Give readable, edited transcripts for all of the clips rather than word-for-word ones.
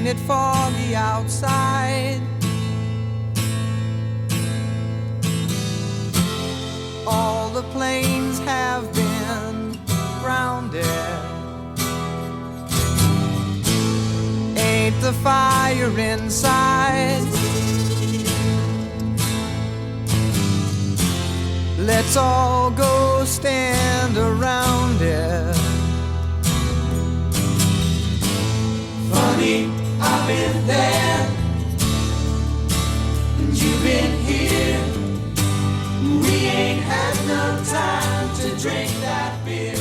Ain't it foggy outside? All the planes have been grounded. Ain't the fire inside? Let's all go stand around it. Funny, I've been there, and you've been here. We ain't had no time to drink that beer.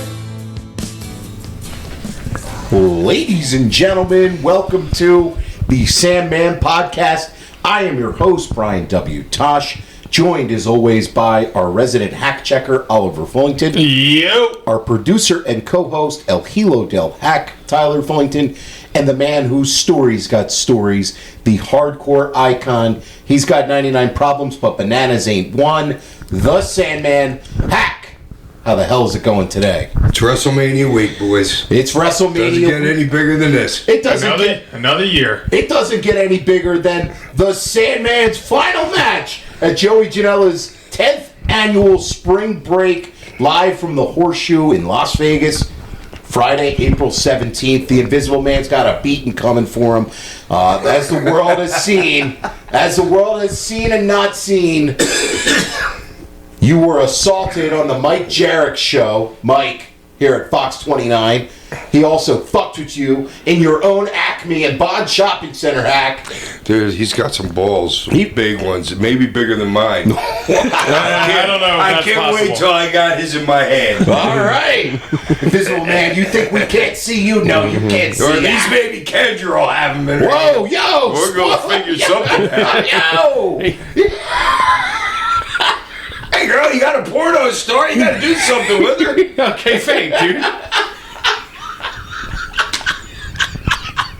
Ladies and gentlemen, welcome to the Sandman podcast. I am your host, Brian W. Tosh, joined as always by our resident hack checker, Oliver Fullington. Yep. Our producer and co-host, El Hilo del Hack, Tyler Fullington. And the man whose stories got stories, the hardcore icon. He's got 99 problems, but bananas ain't one. The Sandman, Hack. How the hell is it going today? It's WrestleMania week, boys. It's WrestleMania. Doesn't get any bigger than this. It doesn't another year. It doesn't get any bigger than the Sandman's final match at Joey Janela's 10th annual spring break, live from the Horseshoe in Las Vegas. Friday, April 17th. The Invisible Man's got a beating coming for him. As the world has seen and not seen, you were assaulted on the Mike Jarrett show, Mike, here at Fox 29. He also fucked with you in your own Acme and Bond Shopping Center, Hack. Dude, he's got some balls. Big ones. Maybe bigger than mine. I don't know. I can't wait till I got his in my hand. All right. Invisible Man, you think we can't see you? No, you can't see Or at least that. maybe Kendra will have him in her Whoa, hand. yo! We're going to figure something out. Yo! Hey, girl, you got a porno star? You got to do something with her. Okay, fake, dude.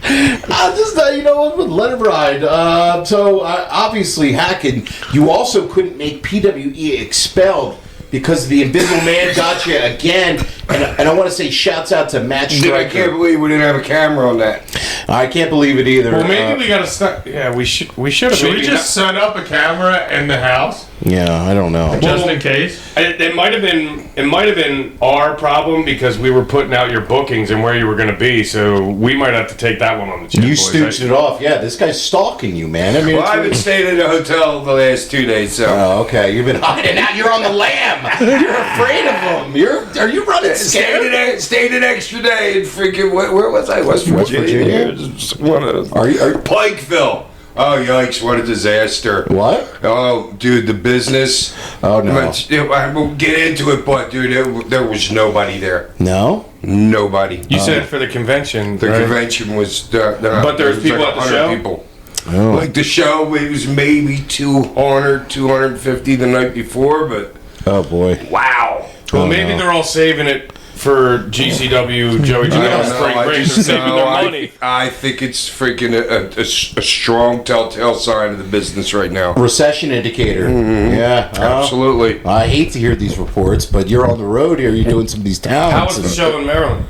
I'll just, let it ride. Obviously, Hacking, you also couldn't make PWE expelled because the Invisible Man got you again. And I want to say shouts out to Matt Dude, I Stryker. can't believe we didn't have a camera on that. I can't believe it either. Well, maybe we gotta start. Yeah, we should have. Should we just set up a camera in the house Yeah, I don't know. just in case? It might have been our problem because we were putting out your bookings and where you were going to be, so we might have to take that one on the chin. You boys. stooched it off. Yeah, this guy's stalking you, man. I mean, Well, it's I've been really- staying in a hotel the last 2 days, so. Oh, okay. You've been hiding out. You're on the lam. You're afraid of him. Are you running scared? Stayed an extra day in freaking, where was I? West Virginia? Are you? Pikeville. Oh, yikes, what a disaster. What? Oh, dude, the business. Oh, no. I won't get into it, but, dude, there was nobody there. No? Nobody. You said for the convention. The right? convention was... But there was people at the 100 show? people. Oh. Like, the show, it was maybe 200, 250 the night before, but... Oh, boy. Wow. Well, Oh, maybe no. they're all saving it for GCW, Joey I Janela don't spring know. I break. They're just saving know. their money. I think it's freaking a strong telltale sign of the business right now. Recession indicator. Yeah. Absolutely. I hate to hear these reports, but you're on the road here. You're doing some of these towns. How was the show in Maryland?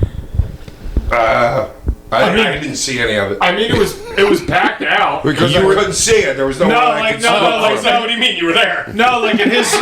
I didn't see any of it. I mean, it was packed out. Because I couldn't see it. There was no way I could smoke from it. What do you mean you were there? No, like in his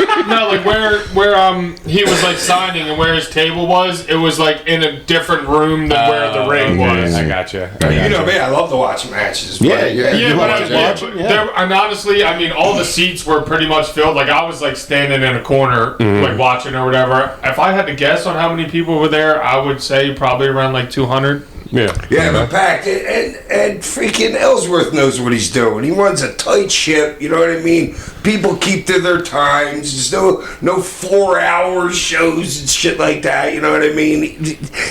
where he was like signing and where his table was, it was like in a different room than where the ring was. I gotcha. You know me, I love to watch matches. Yeah, but yeah. Yeah, You but, like to watch it? Yeah. and honestly, I mean, all the seats were pretty much filled. Like I was like standing in a corner, like watching or whatever. If I had to guess on how many people were there, I would say probably around like 200. Yeah. Yeah, but packed. And freaking Ellsworth knows what he's doing. He runs a tight ship, you know what I mean? People keep to their times. There's no 4 hour shows and shit like that, you know what I mean?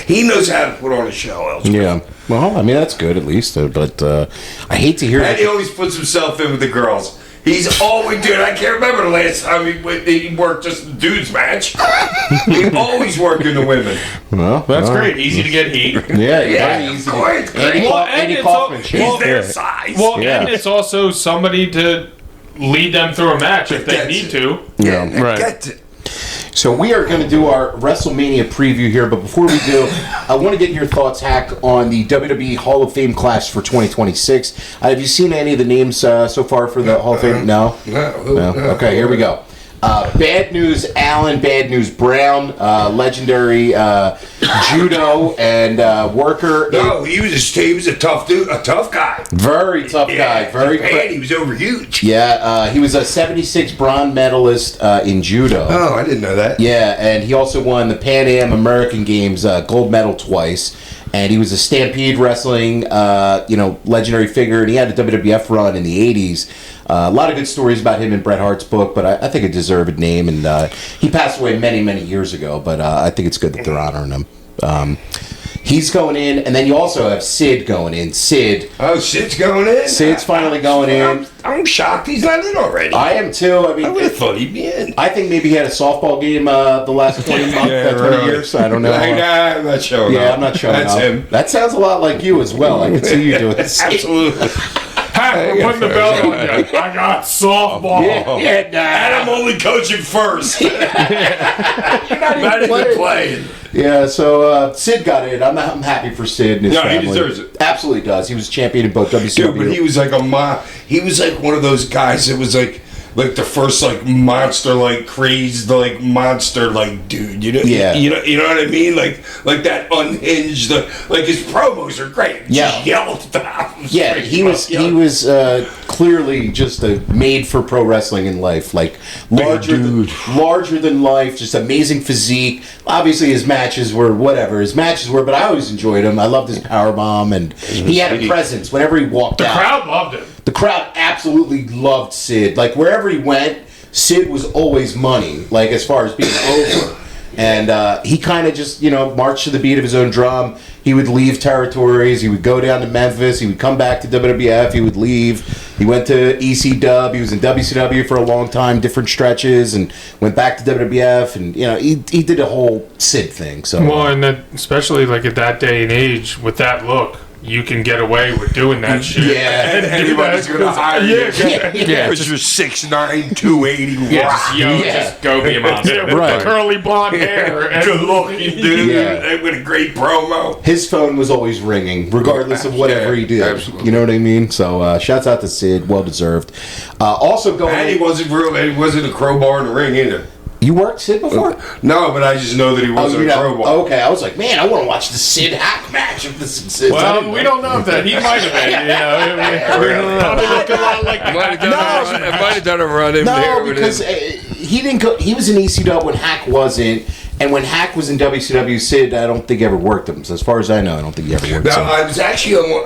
He knows how to put on a show, Ellsworth. Yeah. Well, I mean, that's good at least. But I hate to hear And that. he always puts himself in with the girls. He's always, dude, I can't remember the last time he worked just the dudes match. He always working the women. Well, That's great. Easy to get heat. Yeah, Yeah, easy. of course. Andy, Well, Andy and Kaufman it's shit. He's their size. Well, Yeah. and it's also somebody to lead them through a match if they That's need it. to. Yeah, right. Get it. So we are going to do our WrestleMania preview here, but before we do, I want to get your thoughts, Hack, on the WWE Hall of Fame class for 2026. Have you seen any of the names so far for the Hall of Fame? No? No? Okay, here we go. Bad News Allen, Bad News Brown, legendary judo and worker. No, he was a tough dude, a tough guy. Very tough guy. Very bad. He was over huge. Yeah, he was a 76 bronze medalist in judo. Oh, I didn't know that. Yeah, and he also won the Pan Am American Games gold medal twice. And he was a Stampede Wrestling, legendary figure, and he had a WWF run in the 80s. A lot of good stories about him in Bret Hart's book, but I think a deserved name. And he passed away many, many years ago, but I think it's good that they're honoring him. He's going in, and then you also have Sid going in. Sid. Oh, Sid's going in? Sid's finally going in. I'm shocked he's not in already. I am too. I mean, I would have thought he'd be in. I think maybe he had a softball game the last 20 months, 20 years. I don't know. Nah, I'm not showing up. Yeah, I'm not showing up. That's him. That sounds a lot like you as well. I can see you doing this. Absolutely. We're putting the belt on you. I got softball. And I'm only coaching first. You're not even playing. Yeah, so Sid got in. I'm happy for Sid and his family. He deserves it. Absolutely does. He was champion in both WCW. Dude, but he was like he was like one of those guys that was like the first monster crazed monster dude, you know? Yeah. You know what I mean? Like that unhinged his promos are great. Yeah. Yelled about him. Yeah, he was clearly just a made for pro wrestling in life, larger than life, just amazing physique. Obviously his matches were whatever his matches were, but I always enjoyed him. I loved his powerbomb, and he had a presence whenever he walked out. The crowd loved him. The crowd absolutely loved Sid. Wherever he went, Sid was always money, as far as being over. And he kind of just, marched to the beat of his own drum. He would leave territories. He would go down to Memphis. He would come back to WWF. He would leave. He went to ECW. He was in WCW for a long time, different stretches, and went back to WWF. And, he did a whole Sid thing. So, well, and especially at that day and age, with that look, you can get away with doing that shit. Yeah. And anybody's going to hire you. Yeah. Because you're 6'9", 280. Just go be a monster. With Right. the curly blonde hair. And Good looking dude. Yeah. With a great promo. His phone was always ringing, regardless of whatever he did. Absolutely. You know what I mean? So, shouts out to Sid. Well deserved. Also going... And he wasn't a crowbar in the ring either. You worked Sid before? No, but I just know that he wasn't a crowbar. Okay, I was like, man, I want to watch the Sid Hack match if this is Sid. Well, we don't know if that. He might have been. Probably looked a lot like It might have done a run in there. No, because he didn't go. He was in ECW when Hack wasn't, and when Hack was in WCW, Sid, I don't think he ever worked him. So as far as I know, I don't think he ever worked him. No,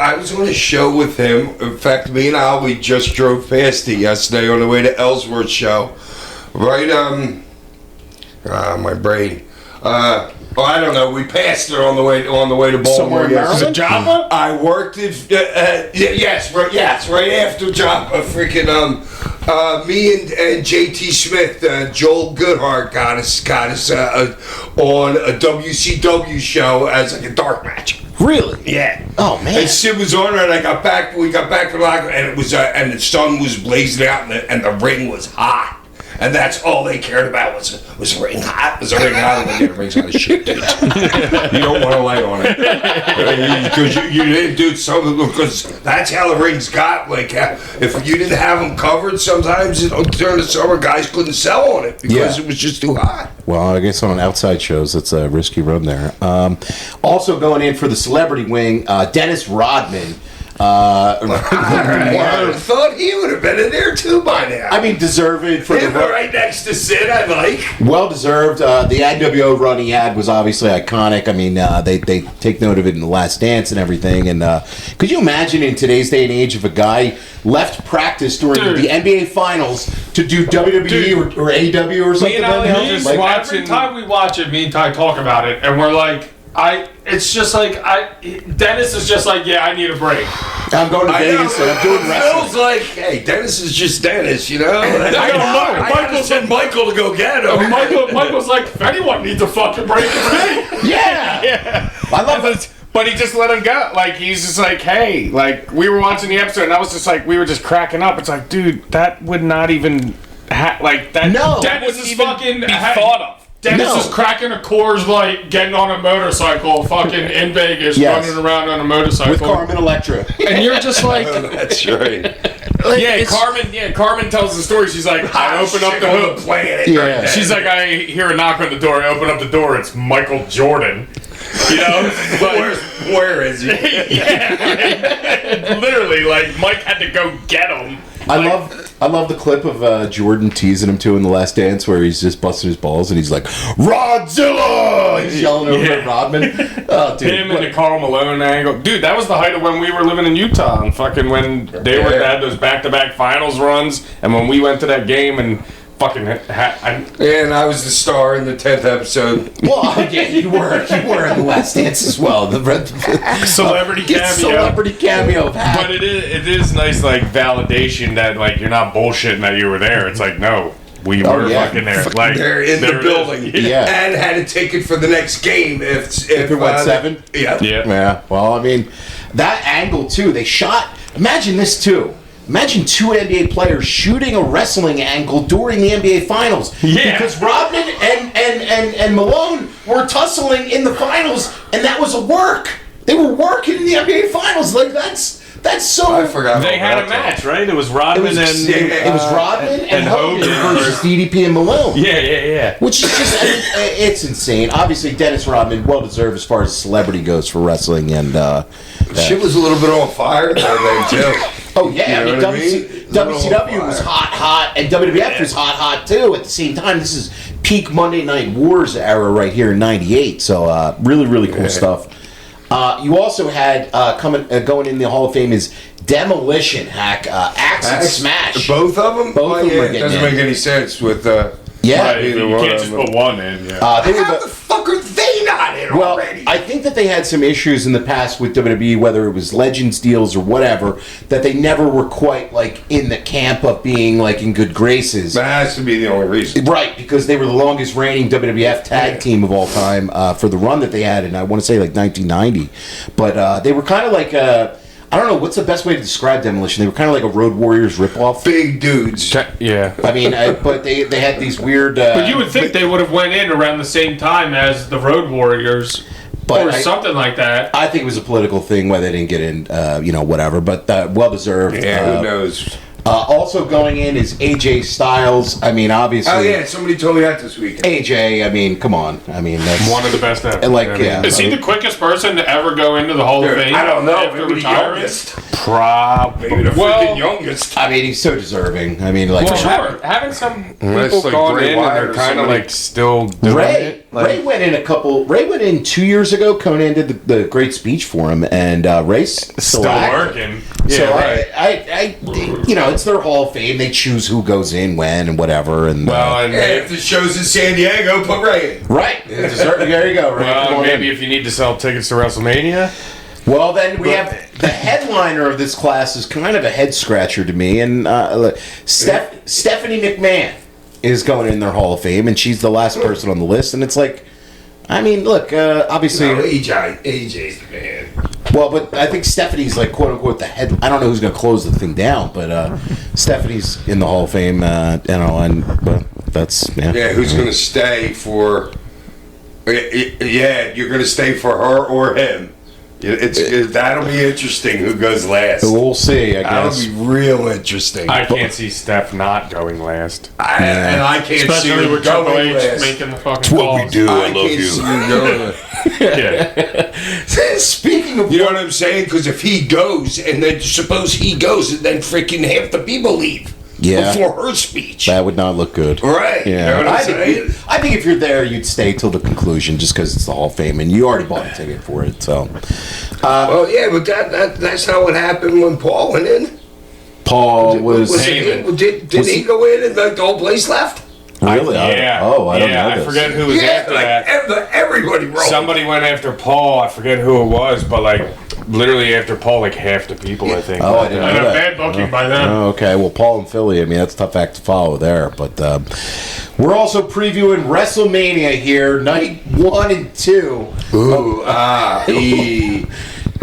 I was on a show with him. In fact, me and Al, we just drove past it yesterday on the way to Ellsworth's show. Right, my brain. I don't know. We passed it on the way to Baltimore. Somewhere in Maryland? Java? I worked at right after Java. Freaking me and JT Smith, Joel Goodhart got us on a WCW show as a dark match. Really? Yeah. Oh man. And Sid was on it. We got back from the locker, and it was and the sun was blazing out, and the ring was hot. And that's all they cared about was the ring hot? Was the ring hot? And the ring's hot as shit, dude. You don't want to light on it. Because you didn't do something, because that's how the rings got. If you didn't have them covered, sometimes during the summer, guys couldn't sell on it because it was just too hot. Well, I guess on outside shows, it's a risky run there. Also going in for the celebrity wing, Dennis Rodman. I thought he would have been in there too by now. I mean, deserved for him right next to Sid, I like. Well deserved. The NWO run he had was obviously iconic. I mean, they take note of it in The Last Dance and everything. And could you imagine in today's day and age if a guy left practice during the NBA Finals to do WWE or AEW or something? Every time we watch it, me and Ty talk about it, and we're like, Dennis is just like, yeah, I need a break. I'm going to Vegas and I'm doing wrestling. Phil's like, hey, Dennis is just Dennis, you know? Michael sent Michael to go get him. Michael's like, if anyone needs a fucking break, it's me. Yeah. I love it. But he just let him go. He's just like, hey, we were watching the episode, and I was just like, we were just cracking up. It's like, dude, that would not even, that. No. Dennis is fucking be thought of. Dennis No. is cracking a Coors Light, getting on a motorcycle, fucking in Vegas, Yes. running around on a motorcycle. With Carmen Electra. And you're just like, That's right. Yeah, Carmen tells the story. She's like, I open up the hood. planet. Yeah. She's like, I hear a knock on the door. I open up the door. It's Michael Jordan. You know? Where is he? Yeah. Literally, like, Mike had to go get him. I love the clip of Jordan teasing him too in The Last Dance where he's just busting his balls and he's like, Rodzilla! He's yelling over at Rodman. Oh, dude. Him and the Karl Malone angle. Dude, that was the height of when we were living in Utah and fucking when they had those back-to-back finals runs and when we went to that game and fucking And I was the star in the 10th episode. Well, yeah, you were in The Last Dance as well. The celebrity cameo. Celebrity cameo of Hack. But it is nice, like, validation that, like, you're not bullshitting that you were there. It's like, no, we were yeah. fucking there. Like, They're in the there it building. is. Yeah. And had a ticket for the next game if it went 7? Yeah. Yeah. Yeah, well, I mean, that angle too, they shot, imagine this too. Imagine 2 NBA players shooting a wrestling angle during the NBA Finals. Yeah. Because Rodman and Malone were tussling in the finals, and that was a work. They were working in the NBA Finals. Like, that's so... I forgot. They about had a that. match, right? It was Rodman It was Rodman and Hogan Hogan. versus DDP and Malone. Yeah. Which is just, I mean, it's insane. Obviously, Dennis Rodman, well-deserved as far as celebrity goes for wrestling. And Shit was a little bit on fire that day, too. oh, yeah. You I mean, know what I mean? WCW was hot, and WWF was hot, too, at the same time. This is peak Monday Night Wars era right here in 98. So, really, really cool stuff. You also had going in the Hall of Fame is Demolition, Hack, Axe and Smash. Both of them? Both of them are getting doesn't in. make any sense with... Yeah. Right, you Either can't just one. put one in. Yeah. They were How the fuck are they not in Well, already? I think that they had some issues in the past with WWE, whether it was Legends deals or whatever, that they never were quite like in the camp of being like in good graces. That has to be the only reason. Right, because they were the longest reigning WWF tag team of all time for the run that they had in, I want to say, like 1990. But they were kind of like, I don't know, what's the best way to describe Demolition? They were kind of like a Road Warriors ripoff. Big dudes. Yeah. I mean, but they had these weird... but you would think they would have went in around the same time as the Road Warriors, But or I- something like that. I think it was a political thing why they didn't get in, whatever. But well-deserved. Yeah, who knows? Also going in is AJ Styles. I mean, obviously... Oh, yeah, somebody told me that this weekend. AJ, I mean, come on. I mean, that's... One of the best ever. Like, I mean, yeah. Is he the quickest person to ever go into the Hall of Dude, Fame? I don't know. After Maybe the retiring? youngest. Probably. Maybe the Well- freaking youngest. I mean, he's so deserving. I mean, like... Well, sure. Having some That's people like gone Bray in Wyatt and they're or kind of somebody. like still doing Ray it. Like, Ray went in Ray went in 2 years ago. Conan did the great speech for him, and Ray's still active. working. So Yeah, right. I, it's their Hall of Fame. They choose who goes in when and whatever. And Well, and Hey, if the show's in San Diego, put Ray in. right, there you go. Ray, come well, on maybe in. if you need to sell tickets to WrestleMania. Well, then we have the headliner of this class is kind of a head scratcher to me, and Stephanie McMahon is going in their Hall of Fame, and she's the last person on the list. And it's like, I mean, look, obviously, No, AJ's the man. well, but I think Stephanie's like quote unquote the head. I don't know who's going to close the thing down, but Stephanie's in the Hall of Fame, but that's Yeah, who's going to stay for... Yeah, you're going to stay for her or him. That'll be interesting who goes last. We'll see. I That'll guess. be real interesting. I can't see Steph not going last. And I can't see Especially her with Triple going H last. making the fucking calls. I can't see her going. Yeah. Speaking of, You know what I'm saying? Because if he goes, and then suppose he goes, and then freaking half the people leave Yeah. before her speech. that would not look good. Right. Yeah, You know what I'm I saying? think if you're there, you'd stay till the conclusion, just because it's the Hall of Fame, and you already bought a ticket for it. So, Well, yeah, but that's not what happened when Paul went in. Paul was Did was he he- go in and the whole place left? really. Yeah. I don't know I this. forget who was after that. Everybody rolled. Somebody went after Paul. I forget who it was, but like literally after Paul, like half the people, I think. Oh, I didn't And know a that. bad booking by them. Oh, okay, well, Paul and Philly, I mean, that's a tough act to follow there. But we're also previewing WrestleMania here, night 1 and 2. Ooh,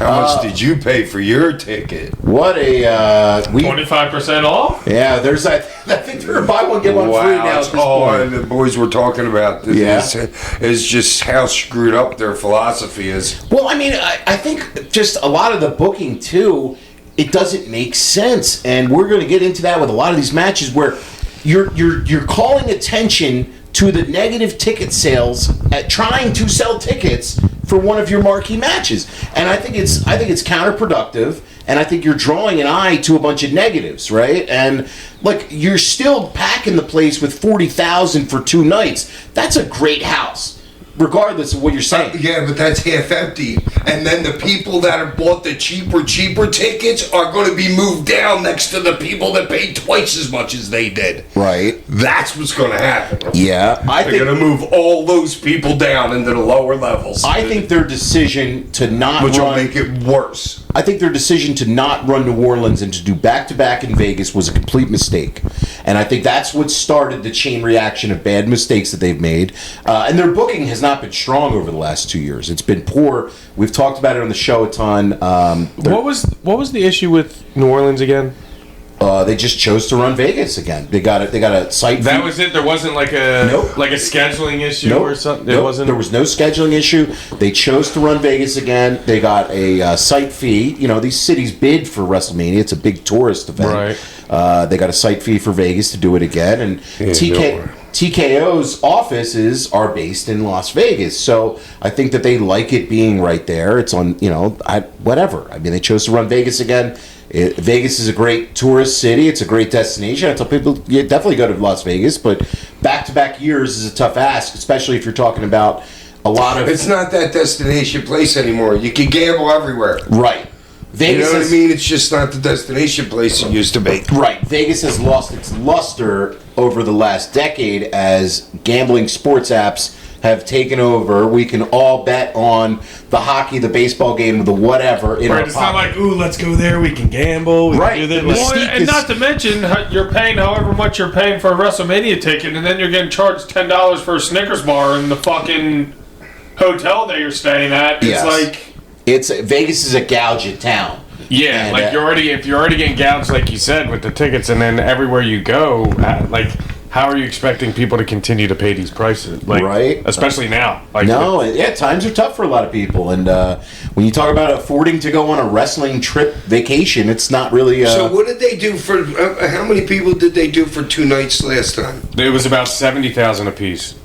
How much did you pay for your ticket? What a 25% off? Yeah, there's I think they're buy one get one free now. That's all the boys were talking about. This is just how screwed up their philosophy is. Well, I mean, I think just a lot of the booking too, it doesn't make sense, and we're going to get into that with a lot of these matches where you're calling attention to the negative ticket sales at trying to sell tickets for one of your marquee matches, and I think it's counterproductive, and I think you're drawing an eye to a bunch of negatives, right? And like you're still packing the place with 40,000 for 2 nights. That's a great house, regardless of what you're saying. Yeah, but that's half empty. And then the people that have bought the cheaper tickets are going to be moved down next to the people that paid twice as much as they did. Right. That's what's going to happen. Yeah, They're going to move all those people down into the lower levels. I think their decision to not which run, will make it worse. I think their decision to not run New Orleans and to do back-to-back in Vegas was a complete mistake. And I think that's what started the chain reaction of bad mistakes that they've made. And their booking has not been strong over the last 2 years. It's been poor. We've talked about it on the show a ton. What was the issue with New Orleans again? They just chose to run Vegas again. They got a site fee. That was it. There wasn't like a scheduling issue or something. It wasn't. There was no scheduling issue. They chose to run Vegas again. They got a site fee. You know, these cities bid for WrestleMania. It's a big tourist event. Right. They got a site fee for Vegas to do it again. And TKO's offices are based in Las Vegas, so I think that they like it being right there. It's on, whatever. I mean, they chose to run Vegas again. Vegas is a great tourist city. It's a great destination. I tell people, you definitely go to Las Vegas, but back-to-back years is a tough ask, especially if you're talking about a lot of... It's not that destination place anymore. You can gamble everywhere. Right. Vegas you know what I mean? It's just not the destination place it used to be. Right. Vegas has lost its luster over the last decade as gambling sports apps have taken over. We can all bet on the hockey, the baseball game, the whatever. Right, it's not like, ooh, let's go there, we can gamble, we can do this. Well, and not to mention, you're paying however much you're paying for a WrestleMania ticket, and then you're getting charged $10 for a Snickers bar in the fucking hotel that you're staying at. It's Vegas is a gouge town. Yeah, and, like if you're already getting gouged, like you said, with the tickets, and then everywhere you go, how are you expecting people to continue to pay these prices? Right. Especially now. Times are tough for a lot of people. And when you talk about affording to go on a wrestling trip vacation, it's not really... So what did they do for... how many people did they do for 2 nights last time? It was about 70,000 apiece.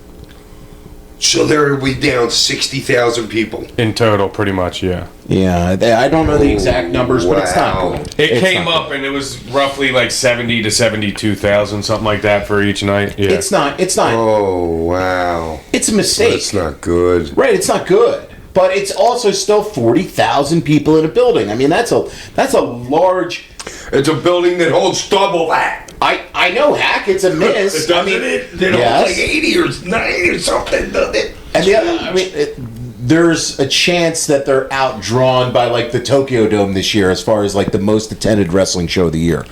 So there we down 60,000 people. In total, pretty much, yeah. Yeah, I don't know the exact numbers, but it's not good. It came up, and it was roughly like 70 to 72,000, something like that for each night. Yeah. It's not. Oh, wow. It's a mistake. It's not good. Right, it's not good. But it's also still 40,000 people in a building. I mean, that's a large... It's a building that holds double that. I know, Hack. It's a miss. They don't hold like 80 or 90 or something, does it? And there's a chance that they're outdrawn by like the Tokyo Dome this year as far as like the most attended wrestling show of the year.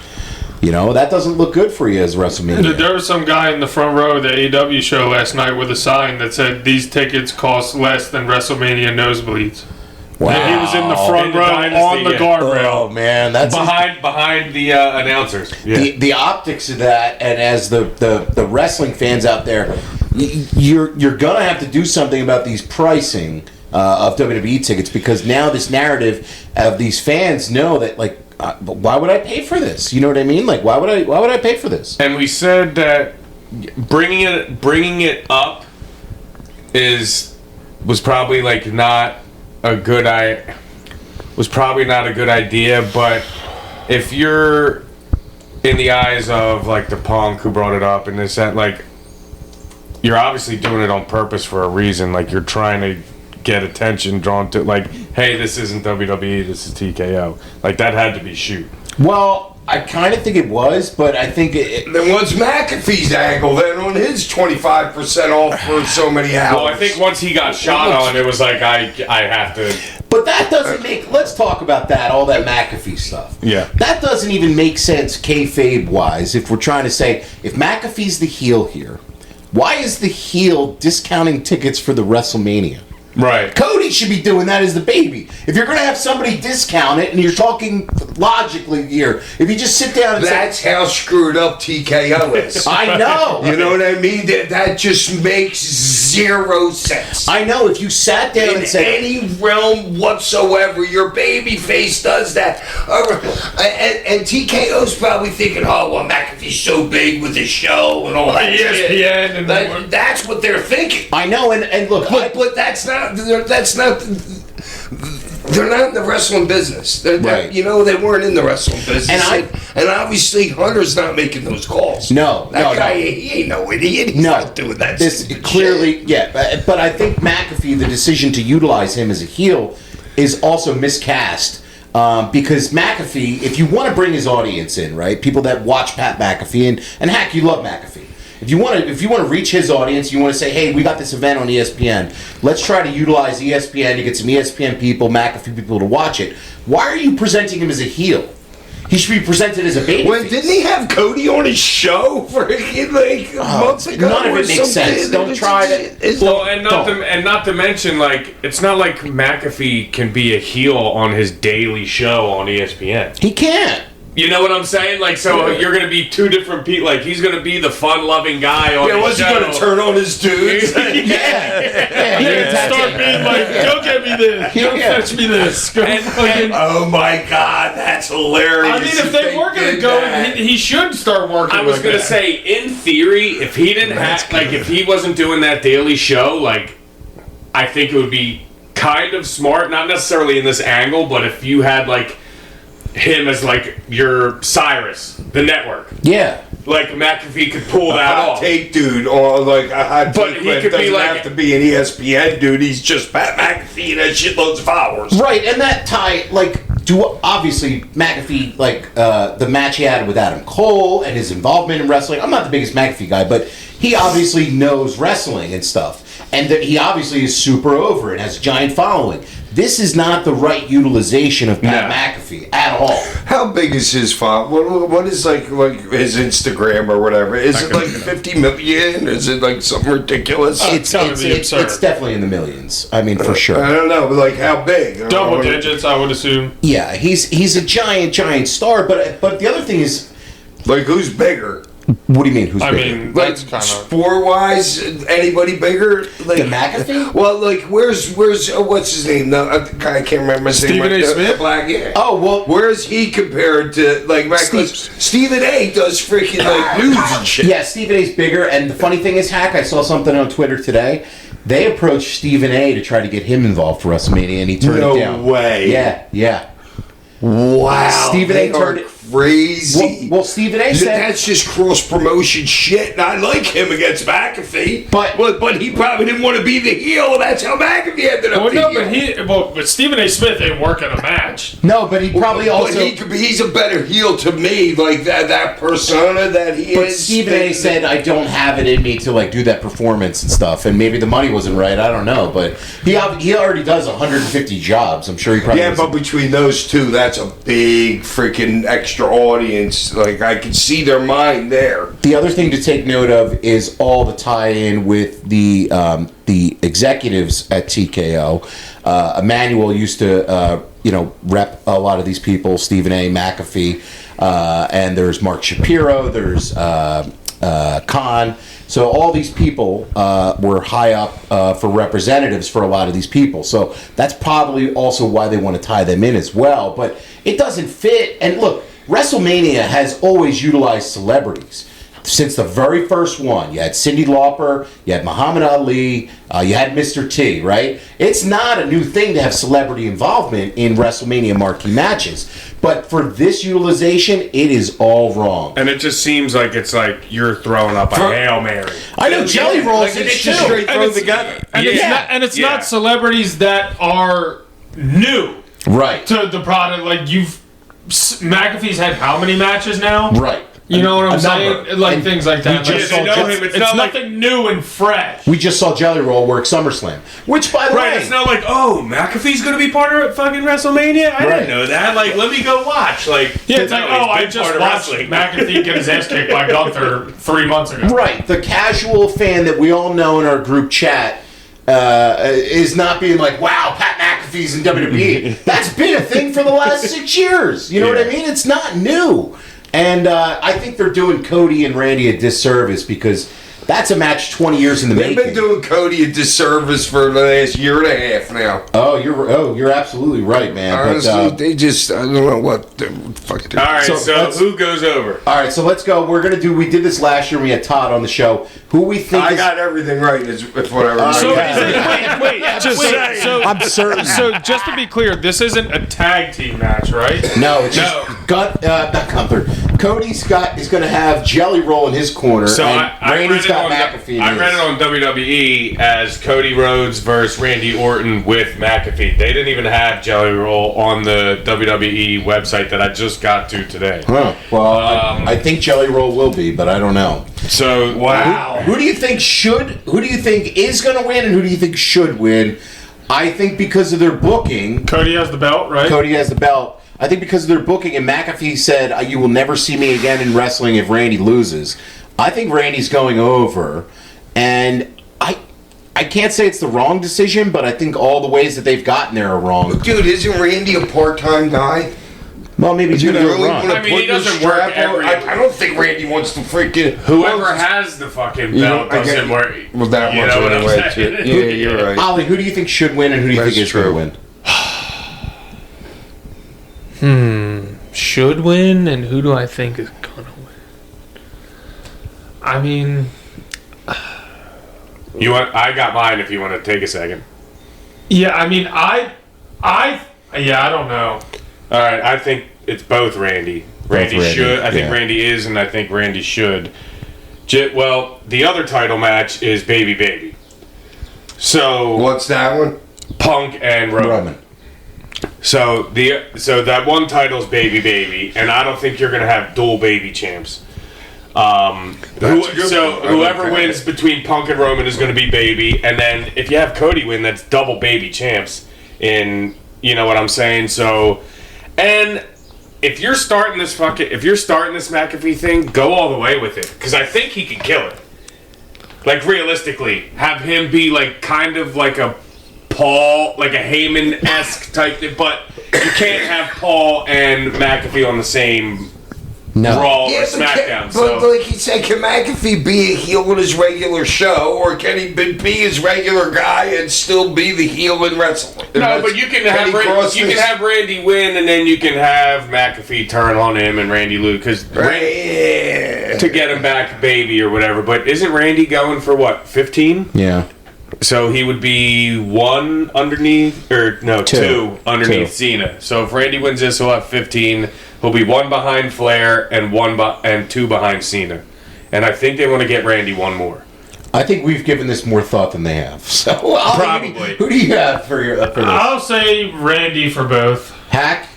You know, that doesn't look good for you as WrestleMania. There was some guy in the front row of the AEW show last night with a sign that said these tickets cost less than WrestleMania nosebleeds. Wow. And he was in the front row on the guardrail. Oh man, that's behind the announcers. Yeah. The optics of that, and as the wrestling fans out there, you're gonna have to do something about these pricing of WWE tickets, because now this narrative of these fans know that like, why would I pay for this? You know what I mean? Like, why would I pay for this? And we said that bringing it up was probably like not a good idea, but if you're in the eyes of like the punk who brought it up and this that, like, you're obviously doing it on purpose for a reason. Like, you're trying to get attention drawn to, like, hey, this isn't WWE, this is TKO. Like, that had to be shoot. Well, I kind of think it was, but I think Then what's McAfee's angle then on his 25% off for so many hours? Well, I think once he got shot on, it was like, I have to... But that doesn't make... Let's talk about that, all that McAfee stuff. Yeah. That doesn't even make sense kayfabe-wise if we're trying to say, if McAfee's the heel here, why is the heel discounting tickets for the WrestleMania? Right. Cody should be doing that as the baby. If you're going to have somebody discount it, and you're talking logically here, if you just sit down and that's how screwed up TKO is. I know. You know what I mean? That just makes zero sense. I know. If you sat down In and said any realm whatsoever, your baby face does that. And TKO's probably thinking, oh, well, McAfee's so big with his show and all that shit. ESPN and That's what they're thinking. I know, and look, But that's not. They're not in the wrestling business. Right. You know, they weren't in the wrestling business. And obviously, Hunter's not making those calls. No, that guy, no. he ain't no idiot. He's not doing that. This clearly, shit. yeah. But I think McAfee, the decision to utilize him as a heel, is also miscast. Because McAfee, if you want to bring his audience in, right, people that watch Pat McAfee, and heck, you love McAfee. If you want to reach his audience, you want to say, hey, we got this event on ESPN. Let's try to utilize ESPN to get some ESPN people, McAfee people to watch it. Why are you presenting him as a heel? He should be presented as a baby. Well, didn't he have Cody on his show for like months ago? None of it makes sense. Don't try to. Well, and not to mention, like, it's not like McAfee can be a heel on his daily show on ESPN. He can't. You know what I'm saying? Like, so you're going to be two different people. Like, he's going to be the fun-loving guy on the what's show. he going to turn on his dudes? Yeah, start being like, go get me this, go fetch me this. Go Oh my God, that's hilarious. I mean, if they were going to go, he should start working. I was like going to that. say, in theory, if he didn't have, like, if he wasn't doing that daily show, like, I think it would be kind of smart, not necessarily in this angle, but if you had, like, him as like your Cyrus, the network. Yeah. Like McAfee could pull that off. Take dude, or like a hot But take he man could be doesn't like- have to be an ESPN dude. He's just Pat McAfee and has shitloads of followers. Right, and that tie, like, obviously McAfee, like, the match he had with Adam Cole and his involvement in wrestling. I'm not the biggest McAfee guy, but he obviously knows wrestling and stuff. And that he obviously is super over it, has a giant following. This is not the right utilization of Pat McAfee at all. How big is his font? What is like his Instagram or whatever? Is it like 50 million? Is it like something ridiculous? It's definitely in the millions. I mean, for sure. I don't know, but like how big? Double digits, I would assume. Yeah, he's a giant star. But the other thing is, like, who's bigger? What do you mean? Who's I bigger? mean, Like that's kind of. sport-wise, anybody bigger? Like The McAfee? Well, like where's what's his name? No, I can't remember his name. Stephen A. The Smith? Black, yeah. Oh, well, Where's he compared to like Stephen A. does freaking like news and shit. yeah, Stephen A's bigger. And the funny thing is, Hack, I saw something on Twitter today. They approached Stephen A. to try to get him involved for WrestleMania, and he turned it down. No way. Yeah. Wow. Stephen A. They are turned it. crazy. Well, Stephen A. said That's just cross promotion shit, and I like him against McAfee. But- but he probably didn't want to be the heel, and that's how McAfee ended up. Well, the no, heel. but Stephen A. Smith ain't working a match. no, but he probably But also. he's a better heel to me, like that persona that he But is. Stephen A. said, I don't have it in me to like do that performance and stuff, and maybe the money wasn't right. I don't know, but he already does 150 jobs. I'm sure he probably. Yeah, but between those two, that's a big freaking extra audience. Like, I can see their mind there. The other thing to take note of is all the tie-in with the executives at TKO. Emmanuel used to rep a lot of these people, Stephen A. McAfee, and there's Mark Shapiro, there's Khan. So all these people were high up for representatives for a lot of these people. So that's probably also why they want to tie them in as well. But it doesn't fit. And look, WrestleMania has always utilized celebrities. Since the very first one, you had Cyndi Lauper, you had Muhammad Ali, you had Mr. T, right? It's not a new thing to have celebrity involvement in WrestleMania marquee matches. But for this utilization, it is all wrong. And it just seems like it's like you're throwing up a Hail Mary. I know Jelly Rolls Like, is it's just too. straight thrown together. And it's Yeah. not celebrities that are new Right. to the product. Like McAfee's had how many matches now? Right. You know what I'm A number. saying? Like And things like that. we just Like, saw it's It's not like- nothing new and fresh. We just saw Jelly Roll work SummerSlam. Which, by the Right, way... it's not like, oh, McAfee's gonna be part of fucking WrestleMania? I Right. didn't know that. Like, let me go watch. Like, Yeah, it's like, no, he's oh, I been just part of watched wrestling. McAfee get his ass kicked by Gunther 3 months ago. Right, the casual fan that we all know in our group chat is not being like, wow, Pat McAfee's in WWE. That's been a thing for the last 6 years. You know what I mean? It's not new. And I think they're doing Cody and Randy a disservice because that's a match 20 years in the making. They've been doing Cody a disservice for the last year and a half now. You're absolutely right, man. Honestly, but, they just, I don't know what they're fucking doing. All right, so who goes over? All right, so let's go. We did this last year. We had Todd on the show. Who we think I got everything right, is what I remember. I'm certain. So just to be clear, this isn't a tag team match, right? No, it's just not Gunther. Cody's is going to have Jelly Roll in his corner, So and Randy's got McAfee. I read it on WWE as Cody Rhodes versus Randy Orton with McAfee. They didn't even have Jelly Roll on the WWE website that I just got to today. Huh. Well, I think Jelly Roll will be, but I don't know. So wow. Who do you think is going to win, and who do you think should win? I think because of their booking, Cody has the belt, right? Cody has the belt. I think because of their booking, and McAfee said, "You will never see me again in wrestling if Randy loses." I think Randy's going over, and I can't say it's the wrong decision, but I think all the ways that they've gotten there are wrong. Dude, isn't Randy a part-time guy? Well, maybe he's going to really run. I mean, he doesn't work every... I don't think Randy wants to freaking... Whoever has the fucking belt doesn't work. Well, that You much know what I'm anyway. saying? Yeah, you're right. Ollie, who do you think should win, and who do you think is going to win? Should win, and who do I think is gonna win? I mean, I got mine if you want to take a second. yeah. I mean, I don't know. All right, I think it's both Randy. Randy should. I think Randy is, and I think Randy should. Well, the other title match is Baby Baby. So What's that one? Punk and Roman. So that one title's Baby Baby, and I don't think you're gonna have dual baby champs. Whoever wins between Punk and Roman is gonna be Baby, and then if you have Cody win, that's double baby champs. You know what I'm saying? So, and if you're starting this McAfee thing, go all the way with it, because I think he can kill it. Like realistically, have him be like kind of like a Paul, like a Heyman-esque type thing, but you can't have Paul and McAfee on the same Raw or SmackDown. But like he said, can McAfee be a heel in his regular show, or can he be his regular guy and still be the heel in wrestling? No, but you can have Randy win, and then you can have McAfee turn on him and Randy lose, because to get him back, baby or whatever. But isn't Randy going for what, 15? Yeah. So he would be two underneath Cena. So if Randy wins this, he'll have 15. He'll be one behind Flair and two behind Cena. And I think they want to get Randy one more. I think we've given this more thought than they have. So probably. Who do you have for this? I'll say Randy for both. Hack?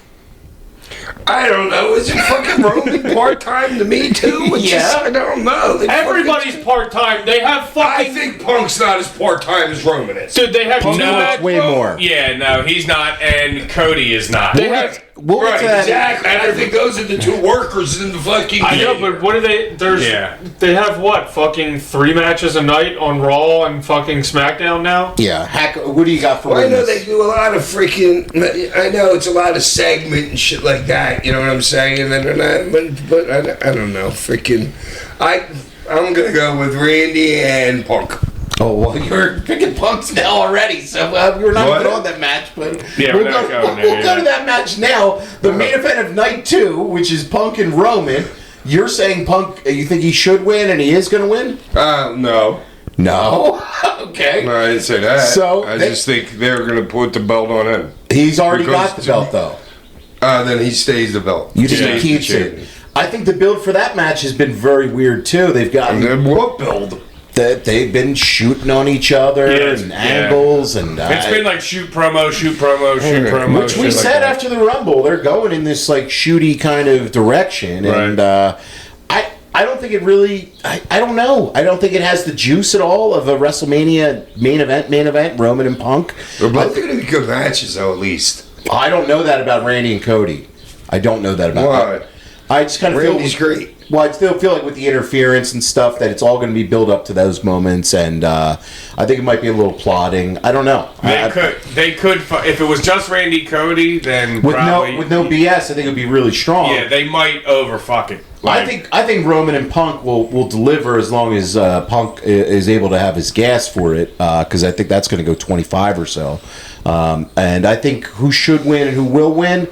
I don't know. Is it fucking Roman part-time to me, too? I don't know. Everybody's part-time. They have fucking... I think Punk's not as part-time as Roman is. Dude, they have way more. Yeah, no, he's not, and Cody is not. Exactly. And I think those are the two workers in the fucking I know, but what are they... They have what? Fucking 3 matches a night on Raw and fucking SmackDown now? Yeah. Hack, what do you got for I know they do a lot of freaking... I know it's a lot of segment and shit like that. You know what I'm saying? And then but I don't know. Freaking... I'm going to go with Randy and Punk. Oh, well, you're picking Punks now already, so we're not even on that match, but we'll go to that match now. The main event of night 2, which is Punk and Roman. You're saying Punk, you think he should win and he is going to win? No. No? Okay. No, I didn't say that. So I just think they're going to put the belt on him. He's already got the belt, though. Then he stays the belt. You think he keeps it. I think the build for that match has been very weird, too. They've gotten... What build? That they've been shooting on each other and angles and it's been like shoot promo, which we said like after the Rumble they're going in this like shooty kind of direction, and I don't think it really I don't know, I don't think it has the juice at all of a WrestleMania main event Roman and Punk. They're both going to be good matches though, at least. I don't know that about Randy and Cody. I don't know that about Why? I just kind of Randy's great. still feel like with the interference and stuff that it's all going to be built up to those moments, and I think it might be a little plotting. I don't know. They could. If it was just Randy Cody, then with probably, no BS, I think it would be really strong. Yeah, they might overfuck it. Like, I think Roman and Punk will deliver as long as Punk is able to have his gas for it, because I think that's going to go 25 or so. And I think who should win and who will win,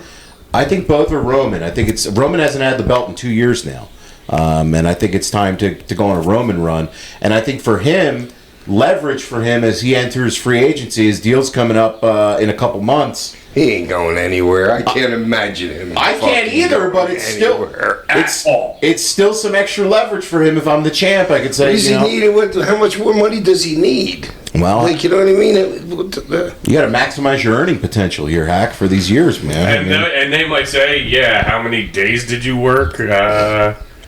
I think both are Roman. I think Roman hasn't had the belt in 2 years now, and I think it's time to go on a Roman run. And I think for him, leverage for him as he enters free agency, his deal's coming up in a couple months. He ain't going anywhere. I can't imagine him. I can't either, but it's still some extra leverage for him. If I'm the champ, I could say. What does he need? How much more money does he need? Well, like, you know what I mean? You got to maximize your earning potential here, Hack, for these years, man. And they might say, yeah, how many days did you work?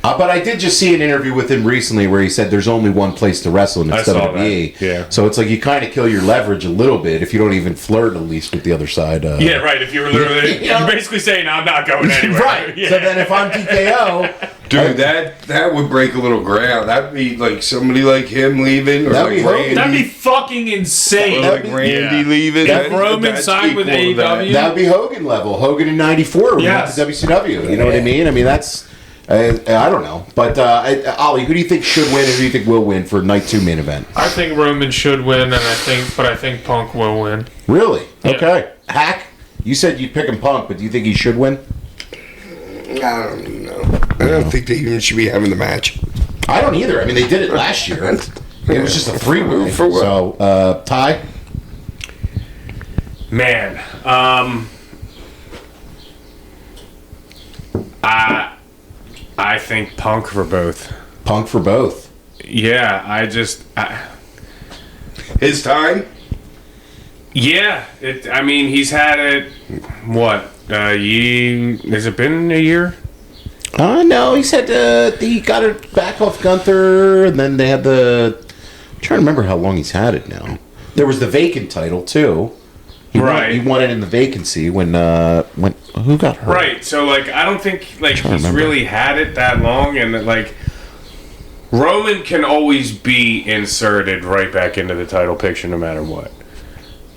But I did just see an interview with him recently where he said there's only one place to wrestle, and it's WWE. Yeah. So it's like you kind of kill your leverage a little bit if you don't even flirt at least with the other side. Yeah, right. If you were literally, you're basically saying I'm not going anywhere. Right. Yeah. So then if I'm TKO, dude, that would break a little ground. That'd be like somebody like him leaving, or That'd like be Randy. That'd be fucking insane. Or like Randy leaving. If Roman signed with AEW, that would be Hogan level. Hogan in '94 when he went to WCW. You know what I mean? I mean that's. I don't know, but Ollie, who do you think should win, and who do you think will win for night 2 main event? I think Roman should win, but I think Punk will win. Really? Yeah. Okay. Hack, you said you'd pick him Punk, but do you think he should win? I don't know. I don't think they even should be having the match. I don't either. I mean, they did it last year. It was just a 3-way. For what? So, Ty? Man, I think Punk for both. Punk for both. Yeah, His time? Yeah, I mean, he's had it. What? Has it been a year? No, he said he got it back off Gunther, and then they had I'm trying to remember how long he's had it now. There was the vacant title too. He won it in the vacancy when who got hurt? Right. So like, I don't think he's really had it that long, and like Roman can always be inserted right back into the title picture no matter what.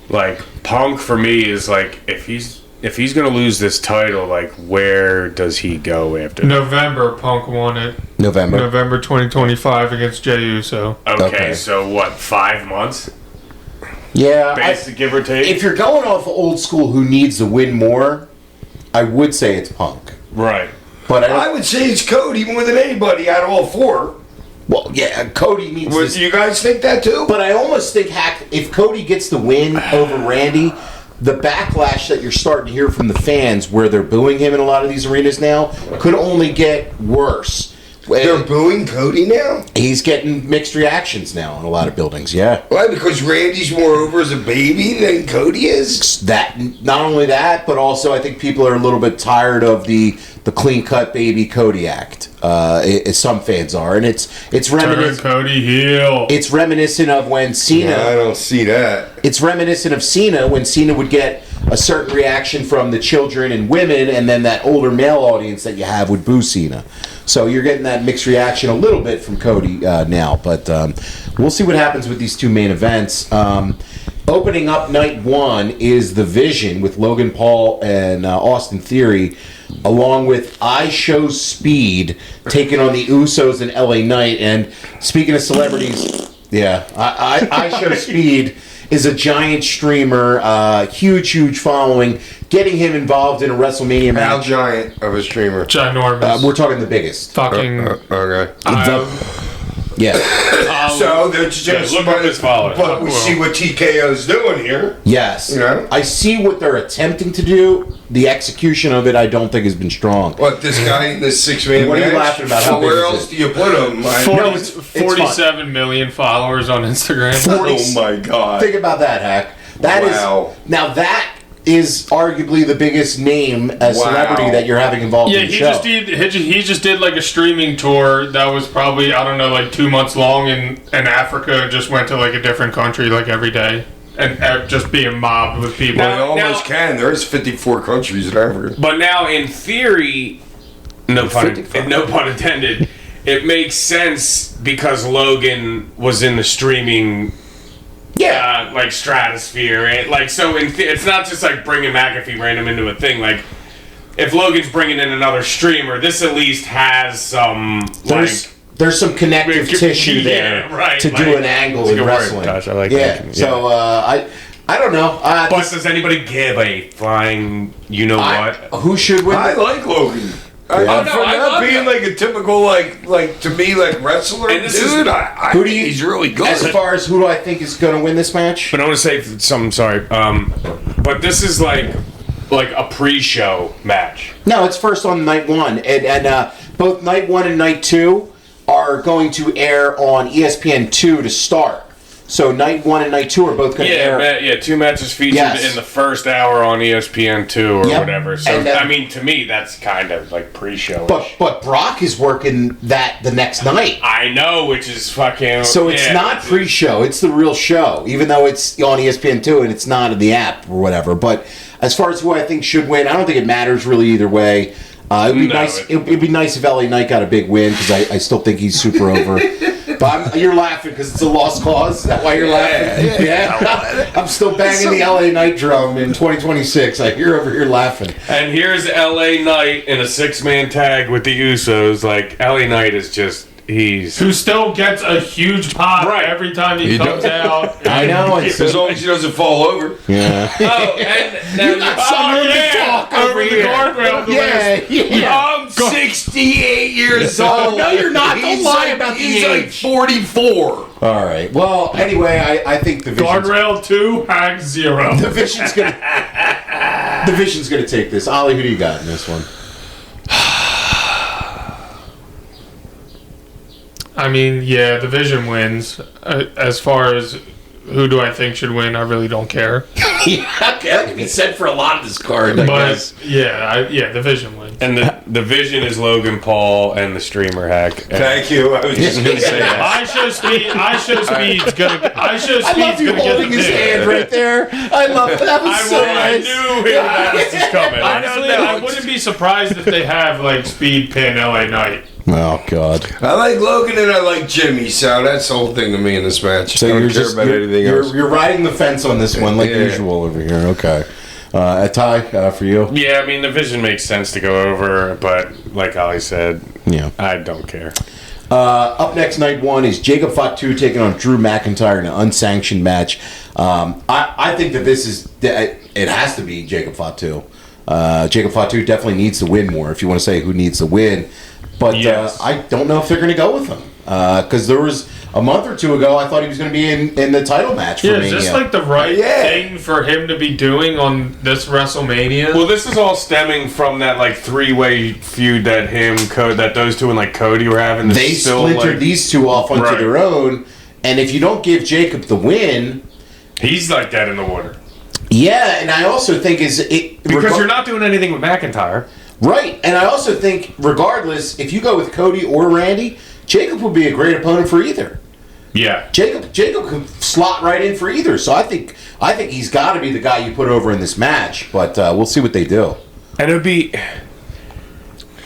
Like Punk for me is like if he's gonna lose this title, like where does he go after? November, Punk won it. November 2025 against Jey Uso. Okay, so what? 5 months? Yeah, basically, give or take. If you're going off old school, who needs to win more? I would say it's Punk. Right. But I would say it's Cody more than anybody out of all four. Well, yeah, Cody needs this. You guys think that too? But I almost think, if Cody gets the win over Randy, the backlash that you're starting to hear from the fans where they're booing him in a lot of these arenas now could only get worse. They're booing Cody now? He's getting mixed reactions now in a lot of buildings, yeah. Why? Because Randy's more over as a baby than Cody is? That, not only that, but also I think people are a little bit tired of the clean-cut baby Cody act. Some fans are, and it's reminiscent. Turn Cody heel. It's reminiscent of when Cena. Yeah, I don't see that. It's reminiscent of Cena when Cena would get a certain reaction from the children and women, and then that older male audience that you have would boo Cena. So you're getting that mixed reaction a little bit from Cody now, but we'll see what happens with these 2 main events. Opening up night 1 is The Vision with Logan Paul and Austin Theory, along with I Show Speed taking on the Usos and LA Knight. And speaking of celebrities, yeah, I Show Speed is a giant streamer, huge following. Getting him involved in a WrestleMania match. How giant of a streamer? Ginormous. We're talking the biggest. Fucking. Okay. Yeah. So there's just look at his followers. But we see what TKO's doing here. Yes. You know? I see what they're attempting to do. The execution of it, I don't think has been strong. What, this guy in this 6-man What are you match? laughing about? How Where big is else it? do you put him? No, it's 47 million followers on Instagram. Oh my God. Think about that, Hack. Wow. Now that is arguably the biggest name as celebrity that you're having involved Yeah, in the he show. he just did like a streaming tour that was probably, I don't know, like 2 months long in Africa, and just went to like a different country like every day. And just being mobbed with people. Well, it almost can. There's 54 countries in Africa. But now, in theory, no pun intended. It makes sense because Logan was in the streaming, like stratosphere, and like so. It's not just like bringing McAfee random into a thing. Like if Logan's bringing in another streamer, this at least has some there's some connective tissue there to do an angle in wrestling. Gosh, I like that. So I don't know. But does anybody give a flying? You know what? Who should win? I like Logan. For not being like a typical like to me like wrestler, and dude, I think he's really good. As far as who do I think is going to win this match? But I want to say something. Sorry, but this is like a pre-show match. No, it's first on night one, and both night one and night two are going to air on ESPN2 to start. So night one and night two are both going to air. Two matches featured in the first hour on ESPN2 or whatever. So I mean, to me, that's kind of like pre-show. But Brock is working that the next night. I know, which is fucking. So it's not pre-show; it's the real show, even though it's on ESPN2 and it's not in the app or whatever. But as far as who I think should win, I don't think it matters really either way. It'd be nice. It'd be nice if LA Knight got a big win because I still think he's super over. But you're laughing because it's a lost cause. Is that why you're laughing? Yeah. I'm still banging the LA Knight drum in 2026. I hear over here laughing. And here's LA Knight in a 6-man tag with the Usos. Like LA Knight is just who still gets a huge pop every time he comes out. I know. As long as he doesn't fall over. Yeah. And now you got something to talk over the guardrail. I'm 68 years old. No, you're not. Don't lie about the age. He's like 44. All right. Well, anyway, I think the guardrail 2, hack 0. The Vision's gonna take this. Ollie, who do you got in this one? I mean, the Vision wins. As far as who do I think should win, I really don't care. That can be said for a lot of this card, I guess. The Vision wins. And the Vision is Logan Paul and the streamer hack. Thank you. I was just going to say that. I show speed's gonna. I love you holding his hand right there. I love that. Was so nice. I knew that was coming. Honestly, I wouldn't be surprised if they have like speed pin LA Knight. Oh God! I like Logan and I like Jimmy, so that's the whole thing to me in this match. So I don't care about anything else. You're riding the fence on this one, like usual over here. Okay, a tie for you. Yeah, I mean the Vision makes sense to go over, but like Ali said, I don't care. Up next, night one is Jacob Fatu taking on Drew McIntyre in an unsanctioned match. I think that this is it has to be Jacob Fatu. Jacob Fatu definitely needs to win more. If you want to say who needs to win. But I don't know if they're going to go with him because there was a month or two ago I thought he was going to be in the title match for Mania. Is this like the right thing for him to be doing on this WrestleMania? Well, this is all stemming from that like 3-way feud that those two and like Cody were having. They splintered these two off onto their own, and if you don't give Jacob the win, he's like dead in the water. Yeah, and I also think because you're not doing anything with McIntyre. Right, and I also think, regardless, if you go with Cody or Randy, Jacob would be a great opponent for either. Yeah, Jacob could slot right in for either. So I think he's got to be the guy you put over in this match. But we'll see what they do. And it would be.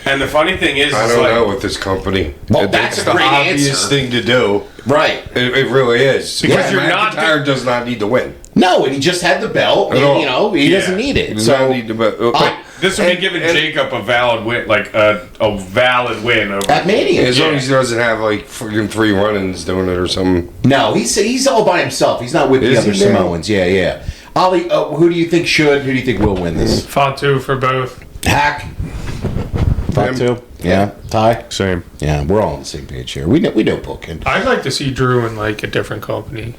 And the funny thing is, I don't know with this company. Well, that's the obvious thing to do. Right, it really is because you're McIntyre does not need to win. No, and he just had the belt. And, he doesn't need it. So need the belt. This would be giving Jacob a valid win, like a valid win over at Mania. As long as he doesn't have like fucking 3 run-ins doing it or something. No, he's all by himself. He's not with the other Samoans. Yeah. Ollie, who do you think should? Who do you think will win this? Fatu for both. Hack. Fatu. Yeah. Ty. Same. Yeah, we're all on the same page here. We know booking. I'd like to see Drew in like a different company.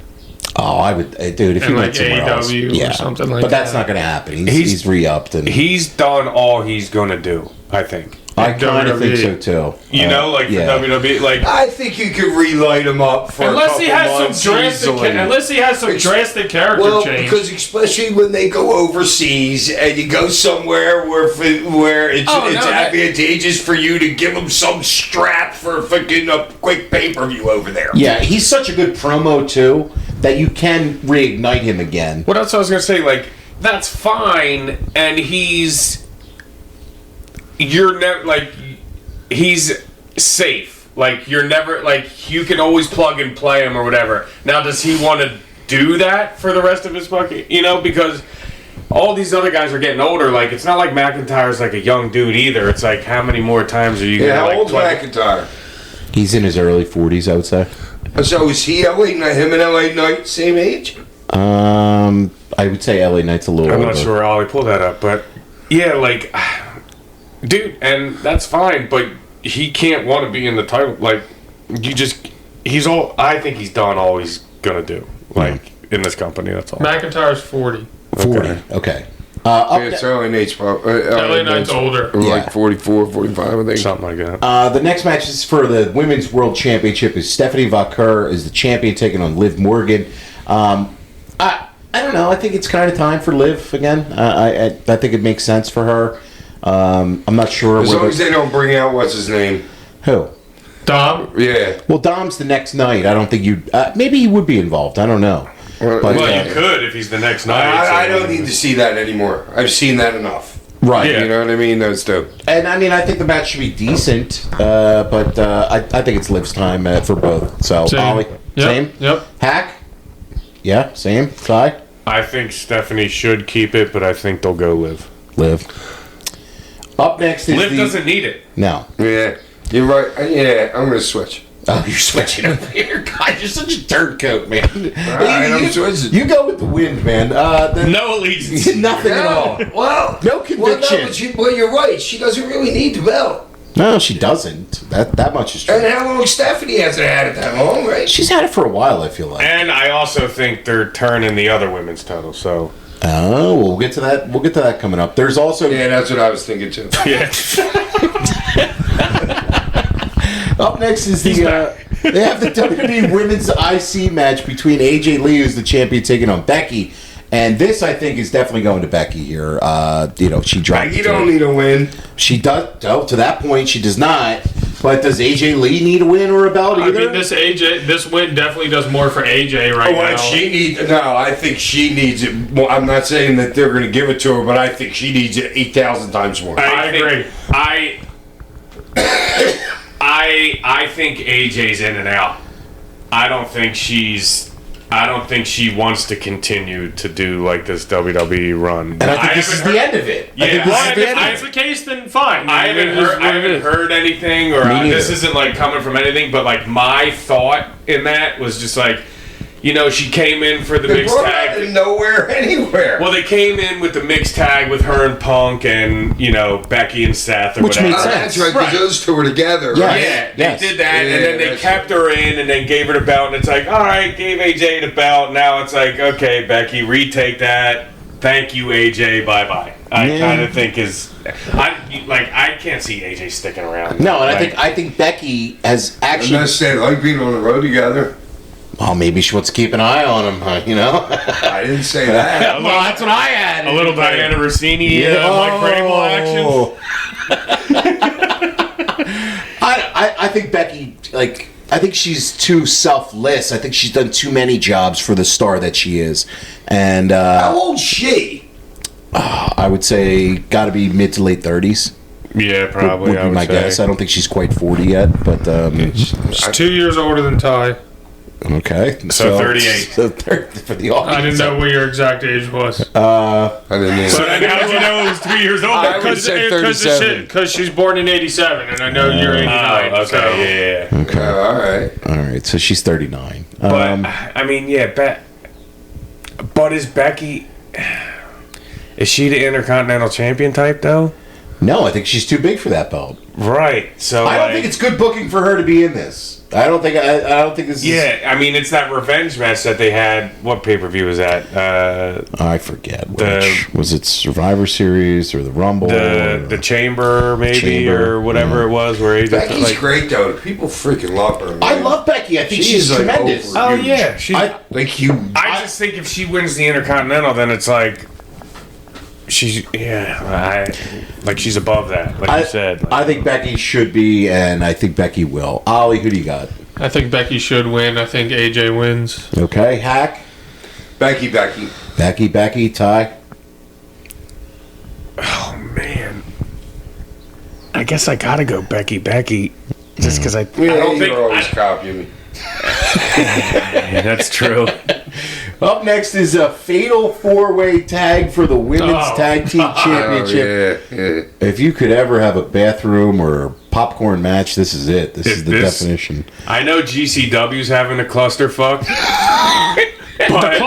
Oh, I would, dude. If he went somewhere else, or something like that. But that's not going to happen. He's re-upped and he's done all he's going to do. I think. I kind of think so too. For WWE, like I think you could relight him up for unless he has some drastic character change. Because especially when they go overseas and you go somewhere where it's advantageous for you to give them some strap for fucking a quick pay-per-view over there. Yeah, he's such a good promo too that you can reignite him again. What else I was gonna say? Like that's fine, and you're never like he's safe. Like, you're never, like, you can always plug and play him or whatever. Now, does he want to do that for the rest of his fucking, because all these other guys are getting older. Like, it's not like McIntyre's like a young dude either. It's like, how many more times are you going to, how like, old's McIntyre? He's in his early 40s, I would say. So is he him and LA Knight same age? I would say LA Knight's a little I'm older. not sure Ollie pulled that up, but yeah, like, dude, and that's fine, but he can't want to be in the title. Like, I think he's done all he's gonna do, like, in this company. That's all. McIntyre's 40. 40. Okay. It's LA Knight's LA Knight's older. Like 44, 45, I think. Something like that. The next match is for the Women's World Championship. Is Stephanie Vaquer is the champion taking on Liv Morgan. I don't know. I think it's kind of time for Liv again. I think it makes sense for her. I'm not sure. As long as they don't bring out what's his name. Who? Dom? Yeah. Well, Dom's the next night. I don't think you. Maybe he would be involved. I don't know. Well, you could if he's the next night. I don't need to see that anymore. I've seen that enough. Right. Yeah. You know what I mean? That's dope. And I mean, I think the match should be decent, but I think it's Liv's time for both. So, Same. Ollie, Yep. same? Yep. Hack? Yeah, same. Ty? I think Stephanie should keep it, but I think they'll go Liv. Liv. Up next is Liv doesn't need it. No. Yeah. You're right. Yeah, I'm going to switch. Oh, you're switching over here. God, you're such a turncoat, man. right, I'm switching. You go with the wind, man. No allegiance. Nothing at all. Well, No conviction. Well, you're right. She doesn't really need the belt. No, she doesn't. That much is true. And how long Stephanie hasn't had it that long, right? She's had it for a while, I feel like. And I also think they're turning the other women's title, so. Oh, we'll get to that. We'll get to that coming up. There's also Yeah, that's what I was thinking too. Yeah. up next is they have the WWE Women's IC match between AJ Lee, who's the champion, taking on Becky. And this, I think, is definitely going to Becky here. She dropped. Becky don't need a win. She does. Oh, to that point, she does not. But does AJ Lee need a win or a belt either? I mean, this win definitely does more for AJ right now. I think she needs it. Well, I'm not saying that they're going to give it to her, but I think she needs it 8,000 times more. I agree. I think AJ's in and out. I don't think she wants to continue to do like this WWE run. And I think this is the end of it. Yeah, If that's the case, then fine. I haven't heard anything, or this isn't like coming from anything, but like my thought in that was just like, she came in for the mixed tag. Out of nowhere, anywhere. Well, they came in with the mixed tag with her and Punk and, Becky and Seth or Which whatever. makes sense. That's right, because those two were together. Yeah. Right? Yeah, Yes. they did that, Yeah, and then they that's kept her in and then gave her the belt, and it's like, all right, gave AJ the belt. Now it's like, okay, Becky, retake that. Thank you, AJ. Bye-bye. I kind of think I can't see AJ sticking around. No, and I think Becky has actually. Unless they like being on the road together. Well, maybe she wants to keep an eye on him, I didn't say that. Well, that's what I had. A little Diana Rossini, Mike Vrabel action. I think Becky, I think she's too selfless. I think she's done too many jobs for the star that she is. And How old's she? I would say got to be mid to late 30s. Yeah, probably. Would be my guess. I don't think she's quite 40 yet, but She's 2 years older than Ty. okay. So 38. So for the audience. I didn't know what your exact age was. I didn't either. So then how did you know it was 2 years old? I would say 37. Because she's born in 87, and I know you're 89. Okay, so. yeah. Okay. All right. All right. So she's 39. But I mean, yeah, but is Becky? Is she the Intercontinental Champion type though? No, I think she's too big for that belt. Right. So I don't think it's good booking for her to be in this. I don't think this is. Yeah, I mean, it's that revenge match that they had. What pay-per-view was that? I forget which. Was it Survivor Series or the Rumble? The Chamber, maybe, Chamber, or whatever it was, where he just, Becky's great, though. People freaking love her. Man. I love Becky. I think she's like, tremendous. over- Oh yeah, she's. I I just think if she wins the Intercontinental, then it's like she's she's above that, like you said. I think Becky should be, and I think Becky will. Ollie, who do you got? I think Becky should win. I think AJ wins. Okay, Hack. Becky. Becky, Ty. Oh man, I guess I gotta go Becky just because I don't think- you're always copying me. yeah, that's true. Up next is a fatal 4-way tag for the Women's Tag Team Championship. Oh, yeah. If you could ever have a bathroom or a popcorn match, this is it. This is the definition. I know GCW's having a clusterfuck. But that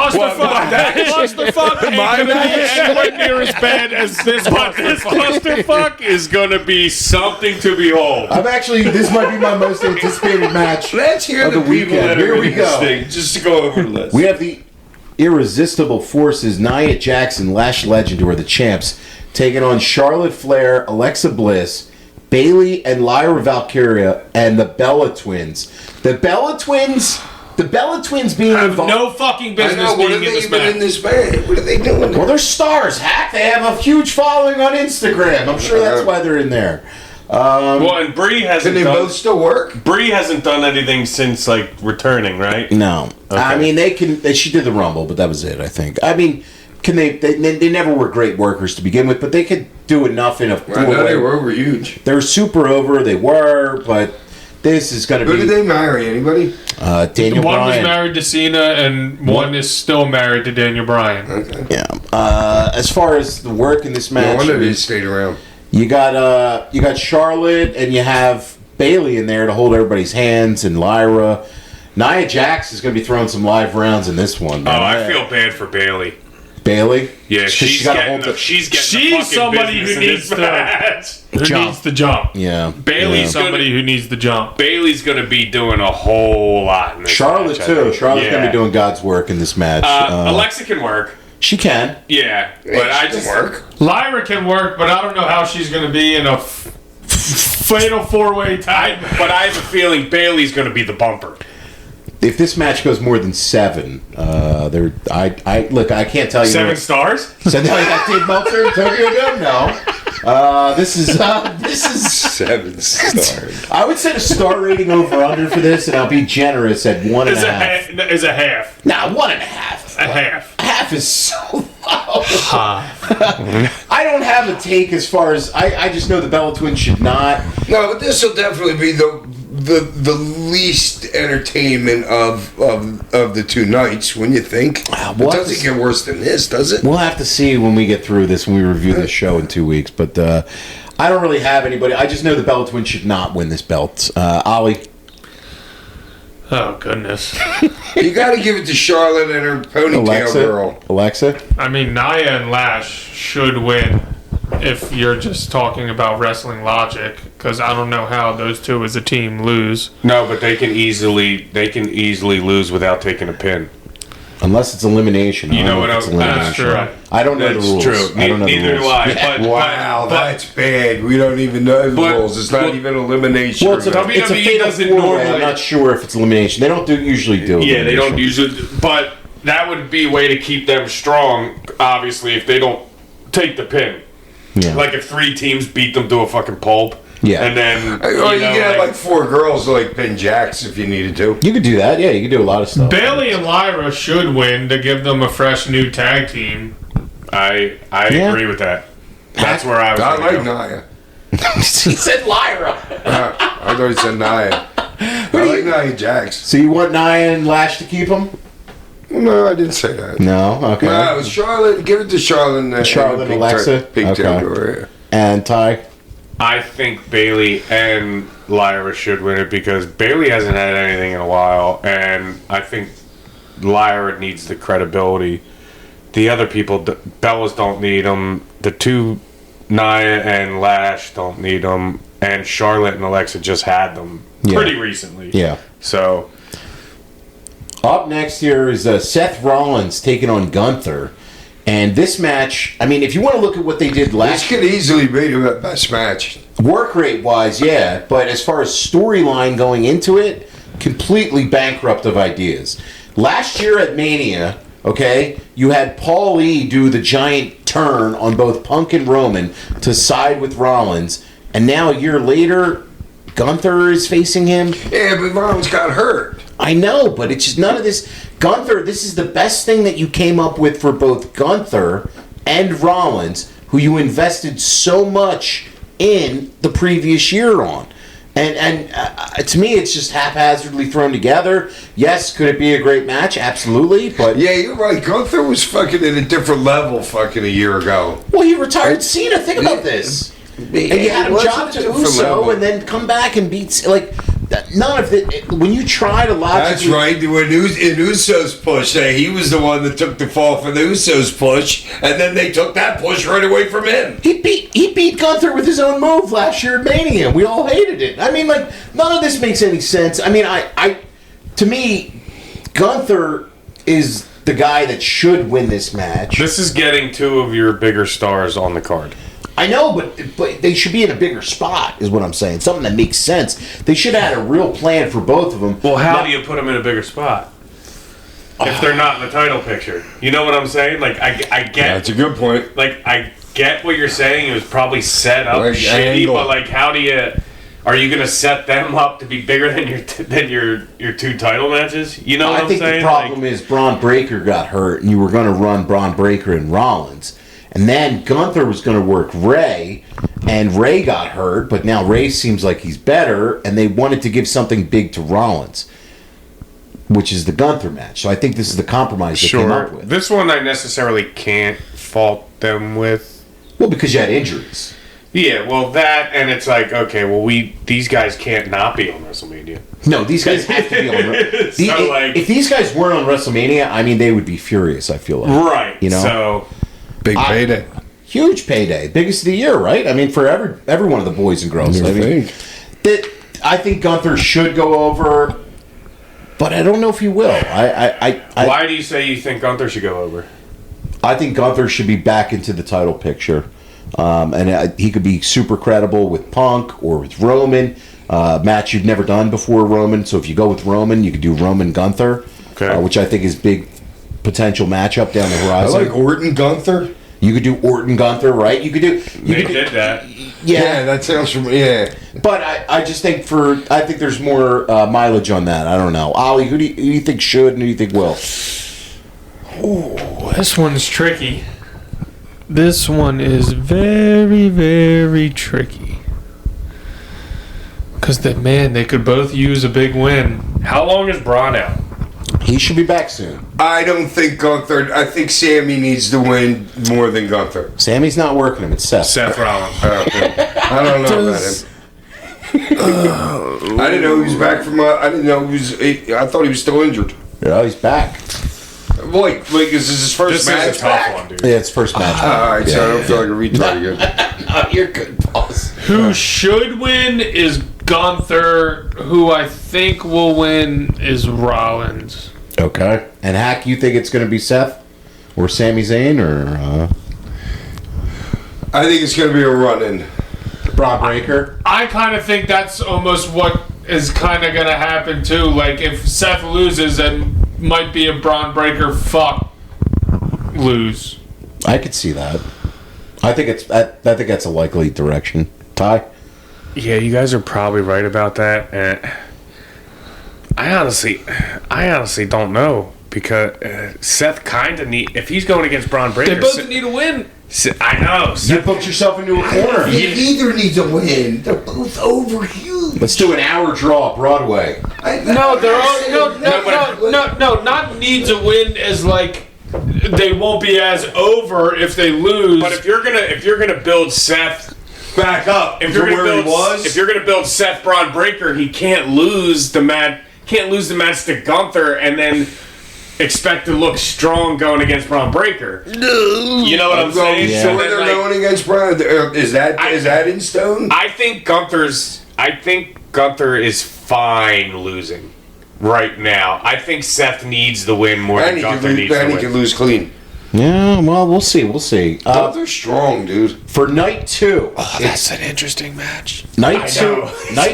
clusterfuck ain't gonna be anywhere near as bad as this But this clusterfuck is gonna be something to behold. This might be my most anticipated match. Let's hear Of the the people weekend. that Here are we in this go. thing, just to go over the list. We have the irresistible forces, Nia Jax and Lash Legend, who are the champs, taking on Charlotte Flair, Alexa Bliss, Bayley, and Lyra Valkyria, and the Bella Twins. The Bella Twins being have involved. no fucking I business know, what are being in they this even match. in this band? What are they doing? Well, they're stars, Hack. They have a huge following on Instagram. I'm sure that's why they're in there. Well, and Brie Can hasn't they done. both still work? Brie hasn't done anything since like returning, right? No. Okay. I mean, she did the Rumble, but that was it, I think. I mean, they never were great workers to begin with, but they could do enough in a I know four-way. they were huge. They were super over. They were, but this is going to Who be did they marry? Anybody? Daniel One was Bryan. married to Cena, and one is still married to Daniel Bryan. Okay. Yeah. As far as the work in this No match, wonder they stayed around. you got Charlotte, and you have Bayley in there to hold everybody's hands, and Lyra. Nia Jax is going to be throwing some live rounds in this one. Oh, Man. I feel bad for Bailey. Bayley. Yeah, 'Cause she's gotta getting hold the, the- she's getting She's the fucking somebody business who in needs this to- match. Who Jump. needs the jump? Yeah. Bailey's Somebody who needs the jump. Bailey's gonna be doing a whole lot in this Charlotte match, I too. think. Charlotte's Yeah. going to be doing God's work in this match. Alexa can work. She can. Yeah, but Hey, I she just can work. Lyra can work, but I don't know how she's going to be in a fatal 4-way tag. But I have a feeling Bailey's gonna be the bumper. If this match goes more than 7, I can't tell you. 7 stars? So now you got Dave Meltzer and Tokyo Dome? No. This is 7 stars. I would set a star rating over under for this, and I'll be generous at 1.5. Is a half. Nah, 1.5. A half. Half is so low. I don't have a take as far as I just know the Bella Twins should not. No, but this will definitely be the least entertainment of the 2 nights. When you think, we'll it have doesn't to get worse than this, does it? We'll have to see when we get through this, when we review this show in 2 weeks. But I don't really have anybody. I just know the Bella Twins should not win this belt. Ollie. Oh, goodness. You got to give it to Charlotte and her ponytail girl. Alexa. I mean, Nia and Lash should win if you're just talking about wrestling logic, because I don't know how those two as a team lose. No, but they can easily lose without taking a pin. Unless it's elimination. You know what? It's That's elimination. true. I don't know That's the rules. true. I don't know the Neither rules. do I. Yeah. But, Wow, but that's bad. We don't even know the But- rules. It's not but- even elimination. Well, it's a WWE fatal doesn't 4-way. normally- I'm not sure if it's elimination. They don't usually do yeah, they don't elimination. usually. But that would be a way to keep them strong. Obviously, if they don't take the pin, Yeah. like if 3 teams beat them to a fucking pulp. Yeah. And then Or you can have like 4 girls like pin Jacks if you needed to. You could do that. Yeah, you could do a lot of stuff. Bailey and Lyra should win to give them a fresh new tag team. I Yeah. agree with that. That's where I was. I gonna like go. Nia. He said Lyra. I thought he said Nia. I like Nia Jax. So you want Nia and Lash to keep them? No, I didn't say that. No. Okay. No, it was Charlotte. Give it to Charlotte and Charlotte and Alexa? Big Okay. Tail. And Ty. I think Bailey and Lyra should win it because Bailey hasn't had anything in a while, and I think Lyra needs the credibility. The other people, Bellas don't need them. The 2, Nia and Lash, don't need them, and Charlotte and Alexa just had them pretty recently. Yeah. So Up next here is Seth Rollins taking on Gunther. And this match, I mean, if you want to look at what they did This last could easily be the best match. work rate wise, yeah. But as far as storyline going into it, completely bankrupt of ideas. Last year at Mania, okay, you had Paul E do the giant turn on both Punk and Roman to side with Rollins. And now a year later, Gunther is facing him. Yeah, but Rollins got hurt. I know, but it's just none of this. Gunther, this is the best thing that you came up with for both Gunther and Rollins, who you invested so much in the previous year on. And to me, it's just haphazardly thrown together. Yes, could it be a great match? Absolutely, but Yeah, you're right. Gunther was fucking at a different level fucking a year ago. well, he retired Cena. Think about this. And you had him jump to Uso and then come back and beat none of it. When you try to logically, That's right. When in Uso's push, he was the one that took the fall for the Usos push, and then they took that push right away from him. He beat Gunther with his own move last year at Mania. We all hated it. I mean, like, none of this makes any sense. I mean, to me, Gunther is the guy that should win this match. This is getting two of your bigger stars on the card. I know, but they should be in a bigger spot, is what I'm saying. Something that makes sense. They should have had a real plan for both of them. Well, how do you put them in a bigger spot if they're not in the title picture? You know what I'm saying? Like, I get. That's a good point. Like, I get what you're saying. It was probably set up Right, shitty, angle. but like, how do you? Are you going to set them up to be bigger than your two title matches? You know what I I'm think saying? the problem is Braun Breaker got hurt, and you were going to run Braun Breaker and Rollins. And then Gunther was going to work Ray, and Ray got hurt, but now Ray seems like he's better, and they wanted to give something big to Rollins, which is the Gunther match. So I think this is the compromise they came up with. This one I necessarily can't fault them with. Well, because you had injuries. Yeah, well, that, and it's like, okay, well, these guys can't not be on WrestleMania. No, these guys have to be on. If these guys weren't on WrestleMania, I mean, they would be furious. I feel like, Right. You know, So Big payday. huge payday, biggest of the year, right? I mean, for every one of the boys and girls. I think Gunther should go over, but I don't know if he will. why do you say you think Gunther should go over? I think Gunther should be back into the title picture, and he could be super credible with Punk or with Roman. Match you've never done before, Roman. So if you go with Roman, you could do Roman Gunther, which I think is big potential matchup down the I horizon. like Orton Gunther. You could do Orton Gunther, right? You could do. They did that. Yeah, that sounds familiar. Yeah. But I just think I think there's more mileage on that. I don't know. Ollie, who do you think should and who do you think will? Ooh, this one's tricky. This one is very, very tricky. Because they could both use a big win. How long is Braun out? He should be back soon. I don't think Gunther. I think Sammy needs to win more than Gunther. Sammy's not working him. It's Seth. Seth Rollins. I don't know about him. I didn't know he was back from. I didn't know he was. I thought he was still injured. Yeah, he's back. Like is this his first This match is a tough back? one, dude. Yeah, it's first match. All right, so I don't feel like a retard again. No, you're good, boss. Who should win is Gunther. Who I think will win is Rollins. Okay. And Hack, you think it's going to be Seth or Sami Zayn or I think it's gonna be a run-in. Braun Breaker? I kind of think that's almost what is kind of going to happen too. Like if Seth loses, then might be a Braun Breaker lose. I could see that. I think that's a likely direction. Ty? Yeah, you guys are probably right about that. And I honestly don't know because Seth kind of if he's going against Braun Breaker. They both need a win. I know. You booked yourself into a corner. Neither needs a win. They're both over huge. Let's do an hour draw, Broadway. No, they're all not needs a win as like they won't be as over if they lose. But if you're gonna build Seth back up. if you're to gonna where build he was. if you're gonna build Seth Braun Breaker, he can't lose the match. Can't lose the match to Gunther and then expect to look strong going against Braun Breaker. No, you know what I'm saying. Yeah. So So when then, they're going against Brian, is that in stone? I think Gunther is fine losing right now. I think Seth needs the win more than And Gunther needs the he win. can lose clean. Yeah, well, we'll see. They're strong, dude. For night 2, That's an interesting match. Night know.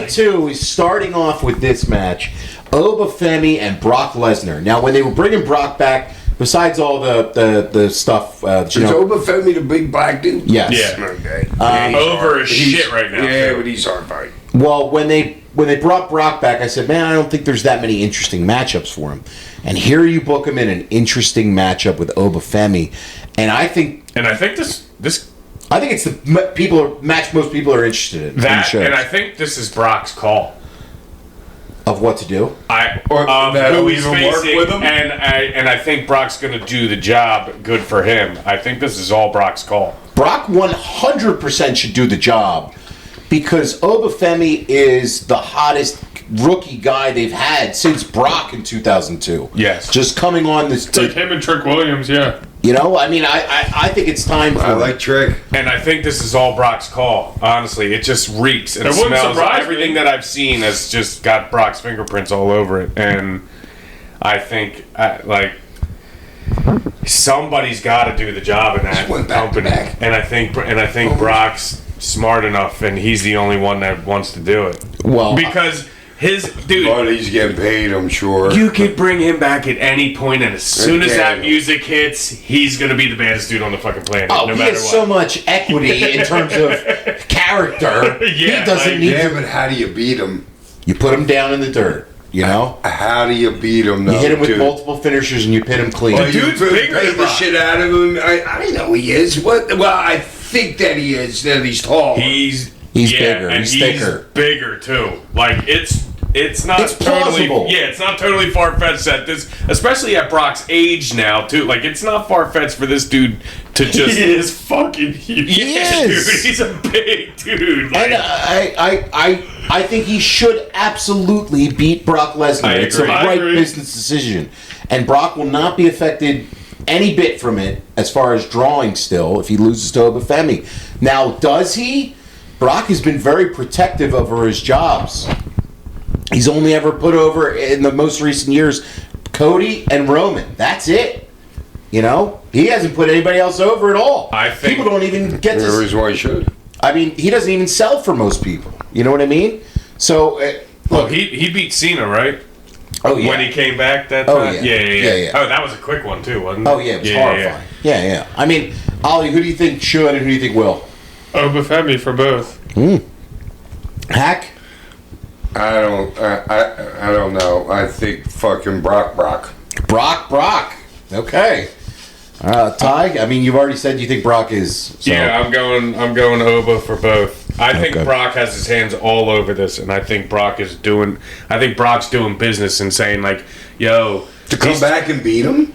two is starting off with this match: Obafemi and Brock Lesnar. Now, when they were bringing Brock back, besides all the stuff, Is Obafemi the big black dude? yes. Yeah. Okay. Over as shit right now. Yeah, too. but he's hard fight. Well, when they brought Brock back, I said, man, I don't think there's that many interesting matchups for him. And here you book him in an interesting matchup with Obafemi, and I think And I think this I think it's the match most people are interested in. That, and I think this is Brock's call. Of what to do? Who he's facing, with him? And I think Brock's going to do the job good for him. I think this is all Brock's call. Brock 100% should do the job because Obafemi is the hottest rookie guy they've had since Brock in 2002. Yes. Just coming on this... It's like him and Trick Williams, yeah. You know, I mean, I think it's time for... I like Trick. And I think this is all Brock's call. Honestly, it just reeks and smells. Everything that I've seen has just got Brock's fingerprints all over it. And I think, somebody's got to do the job in that company. And I think Brock's smart enough, and he's the only one that wants to do it. Well, because... But he's getting paid, I'm sure. You could bring him back at any point, and as soon as that music hits, he's going to be the baddest dude on the fucking planet. Oh, no he matter has what. so much equity in terms of character. Yeah, he doesn't need to. But how do you beat him? You put him down in the dirt. You know? How do you beat him, though? You hit him with multiple finishers and you pit him clean. Well, dude's bigger than the Brock. shit out of him. I know he is. Well, I think that he is. That he's tall. He's bigger. And He's thicker. Bigger too. Like it's not totally plausible. Yeah, it's not totally far fetched at this, especially at Brock's age now too. Like it's not far fetched for this dude to just. He is fucking huge. Yeah, dude, he's a big dude. Like, And I think he should absolutely beat Brock Lesnar. It's the right business decision. And Brock will not be affected any bit from it as far as drawing still if he loses to Obafemi. Now, does he? Brock has been very protective over his jobs. He's only ever put over, in the most recent years, Cody and Roman. That's it. You know? He hasn't put anybody else over at all. I think people don't even get the reason why he should. I mean, he doesn't even sell for most people. You know what I mean? So, look, he beat Cena, right? Oh, yeah. When he came back that Oh, time? yeah. Oh, that was a quick one, too, wasn't it? Oh, yeah, it was horrifying. Yeah. I mean, Ollie, who do you think should and who do you think will? Obafemi for both. Hack? I don't know. I think fucking Brock. Okay. Ty, I mean, you've already said you think Brock is. So. Yeah, I'm going Oba for both. I think Brock has his hands all over this, and I think Brock's doing business and saying like, "Yo, to come back and beat him."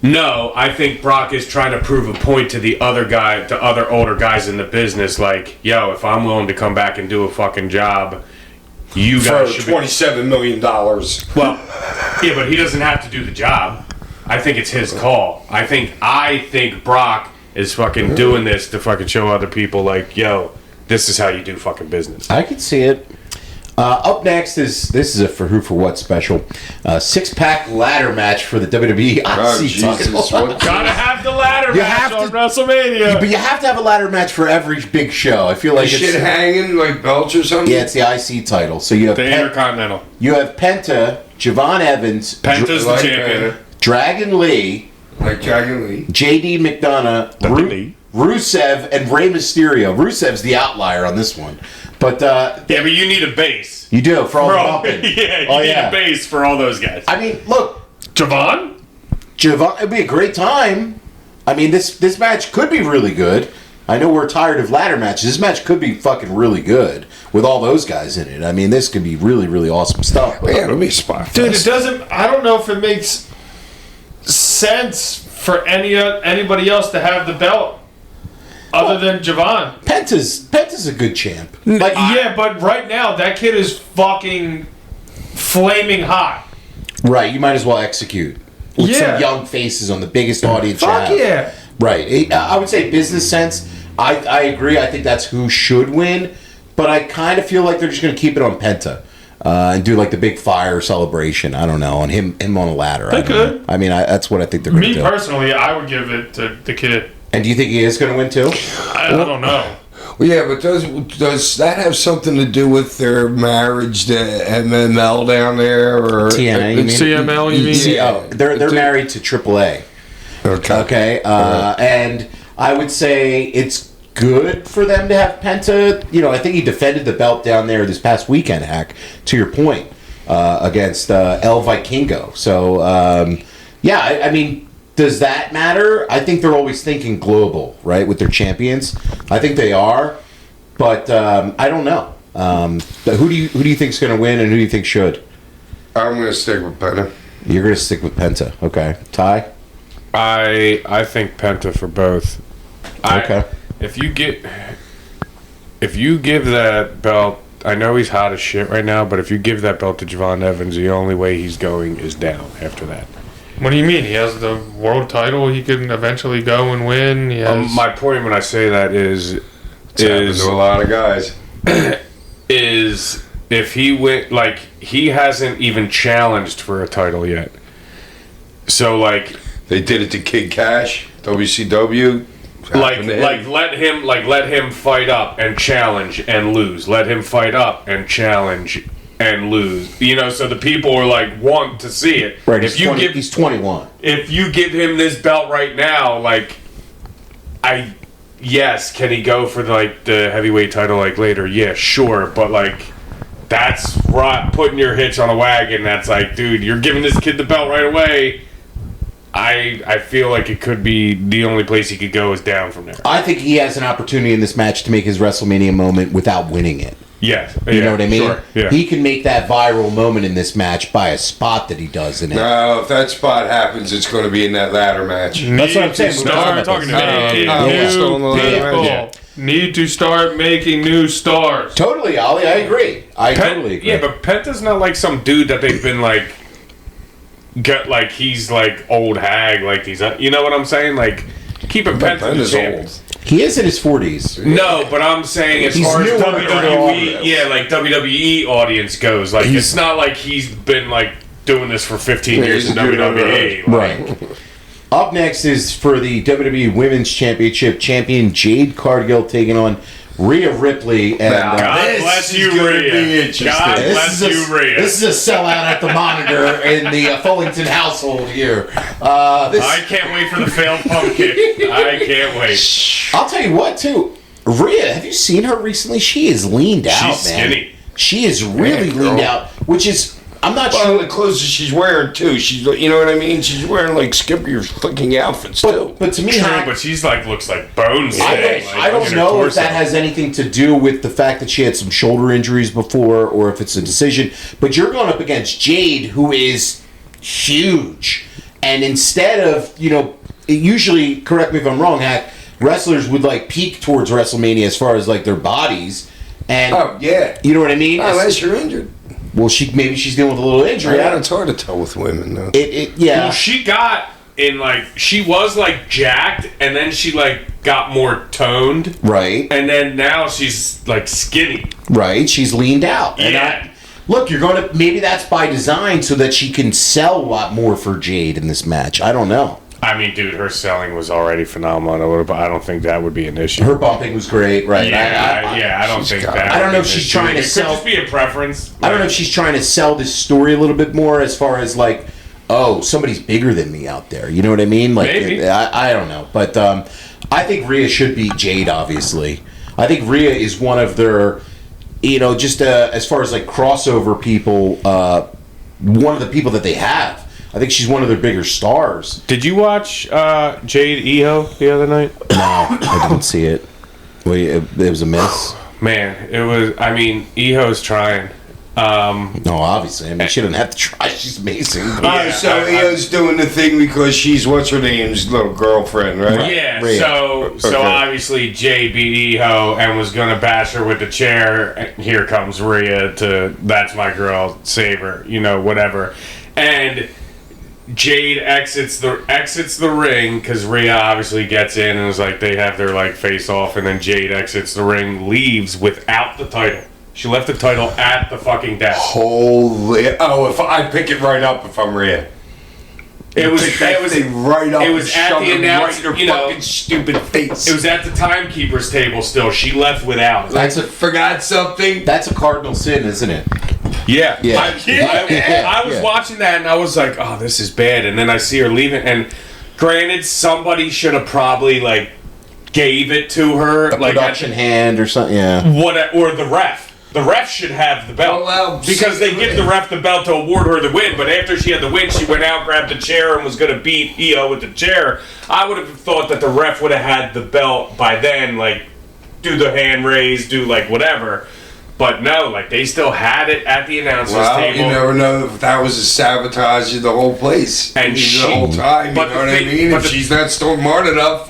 No, I think Brock is trying to prove a point to the other older guys in the business. Like, yo, if I'm willing to come back and do a fucking job, you guys should $27 million. Well, yeah, but he doesn't have to do the job. I think it's his call. I think Brock is fucking doing this to fucking show other people like, yo, this is how you do fucking business. I can see it. Up next is a for who for what special 6-pack ladder match for the WWE IC title. Gotta have the ladder match on WrestleMania. But you have to have a ladder match for every big show. I feel like shit hanging like belts or something. Yeah, it's the IC title. So you have the Intercontinental. You have Penta, Javon Evans, Penta's the champion. Dragon Lee, JD McDonough, Rusev, and Rey Mysterio. Rusev's the outlier on this one. But but you need a base. You do for all the bumping. Yeah, you need a base for all those guys. I mean, look, Javon, it'd be a great time. I mean, this match could be really good. I know we're tired of ladder matches. This match could be fucking really good with all those guys in it. I mean, this could be really, really awesome stuff. Yeah, it'll be a spot. Dude, it doesn't. I don't know if it makes sense for anybody else to have the belt. Other than Javon. Penta's a good champ. But right now, that kid is fucking flaming hot. Right, you might as well execute. With some young faces on the biggest audience you have. Fuck yeah. Right. I would say business sense, I agree. I think that's who should win. But I kind of feel like they're just going to keep it on Penta. And do like the big fire celebration. I don't know. And him on a ladder. They could. I mean, that's what I think they're going to do. Me personally, I would give it to the kid. And do you think he is going to win too? I don't know. Well, yeah, but does that have something to do with their marriage to MML down there or TNA? You mean? CML? You mean? Yeah. They're married to AAA. Okay. And I would say it's good for them to have Penta. You know, I think he defended the belt down there this past weekend. Hack, to your point, against El Vikingo. So I mean. does that matter? I think they're always thinking global, right, with their champions. I think they are, but I don't know. Who do you think's going to win, and who do you think should? I'm going to stick with Penta. You're going to stick with Penta, okay? Ty? I think Penta for both. Okay. If you give that belt, I know he's hot as shit right now, but if you give that belt to Javon Evans, the only way he's going is down after that. What do you mean? He has the world title. He can eventually go and win. He has... My point when I say that is To a lot of guys. is if he went, like, he hasn't even challenged for a title yet. So, like, they did it to Kid Cash, WCW. let him fight up and challenge and lose. Let him fight up and challenge and lose. You know, so the people are like want to see it. Right. If He's 21. If you give him this belt right now, like, yes, can he go for the heavyweight title like later? Yeah, sure, but like that's right, putting your hitch on a wagon. That's like, dude, you're giving this kid the belt right away. I feel like it could be the only place he could go is down from there. I think he has an opportunity in this match to make his WrestleMania moment without winning it. Yes. You know what I mean? Sure, yeah. He can make that viral moment in this match by a spot that he does in it. No, if that spot happens, it's going to be in that ladder match. That's what I'm saying. Start talking Need to start making new stars. Totally, Ollie. I agree. Totally agree. Yeah, but Penta's not like some dude that they've been like... he's like old hag, like he's, you know what I'm saying? Like, keep it Penta's old. He is in his 40s. No, but I'm saying as far as WWE, like WWE audience goes, like it's not like he's been like doing this for 15 years in WWE. Right. Up next is for the WWE Women's Championship champion Jade Cargill taking on Rhea Ripley. And God bless you, Rhea. God bless you, Rhea. This is a sellout at the monitor in the Fullington household here. I can't wait for the failed pump kick. I can't wait. I'll tell you what, too. Rhea, have you seen her recently? She is leaned out, She's man. skinny. She is really leaned out, which is... I'm not sure the clothes that she's wearing too. She's, you know what I mean. She's wearing like skipper fucking outfits too. But to me, true, but she's like looks like bones. I don't know if that has anything to do with the fact that she had some shoulder injuries before, or if it's a decision. But you're going up against Jade, who is huge, and instead of usually, correct me if I'm wrong, Hack, wrestlers would like peak towards WrestleMania as far as like their bodies, and you know what I mean. Unless you're injured. Well, maybe she's dealing with a little injury. It's hard to tell with women, though. Well, she got in she was like jacked, and then she like got more toned, right? And then now she's like skinny, right? She's leaned out. Yeah. Look, maybe that's by design so that she can sell a lot more for Jade in this match. I don't know. I mean, dude, her selling was already phenomenal, but I don't think that would be an issue. Her bumping was great, right? I don't think that. I don't know if she's trying to sell. It could just be a preference. I don't know if she's trying to sell this story a little bit more, as far as like, oh, somebody's bigger than me out there. You know what I mean? Like, maybe. I don't know, but I think Rhea should beat Jade. Obviously, I think Rhea is one of their, just as far as like crossover people, one of the people that they have. I think she's one of their bigger stars. Did you watch Jade Eho the other night? No, I didn't see it. Wait, it was a miss? Man, it was... I mean, Eho's trying. No, obviously. I mean, she doesn't have to try. She's amazing. So Eo's doing the thing because she's, what's her name's little girlfriend, right? Yeah, Rhea. So obviously Jade beat Eho and was going to bash her with the chair. And here comes Rhea to, that's my girl, save her, whatever. And... Jade exits the ring because Rhea obviously gets in and was like they have their like face off, and then Jade exits the ring, leaves without the title. She left the title at the fucking desk. Holy! Oh, if I pick it right up if I'm Rhea. It was right up. It was at the announcement. Right fucking stupid face. It was at the timekeeper's table. Still, she left without. Forgot something. That's a cardinal sin, isn't it? Yeah. Yeah. I was watching that and I was like, oh, this is bad. And then I see her leaving. And granted, somebody should have probably like gave it to her, A like production hand or something. Yeah. or the ref. The ref should have the belt. Well, because they give the ref the belt to award her the win, but after she had the win, she went out, grabbed the chair, and was going to beat Io with the chair. I would have thought that the ref would have had the belt by then, like, do the hand raise, do, like, whatever. But no, like, they still had it at the announcer's table. You never know if that was a sabotage of the whole place. And the whole time, you know what I mean? If she's not smart enough,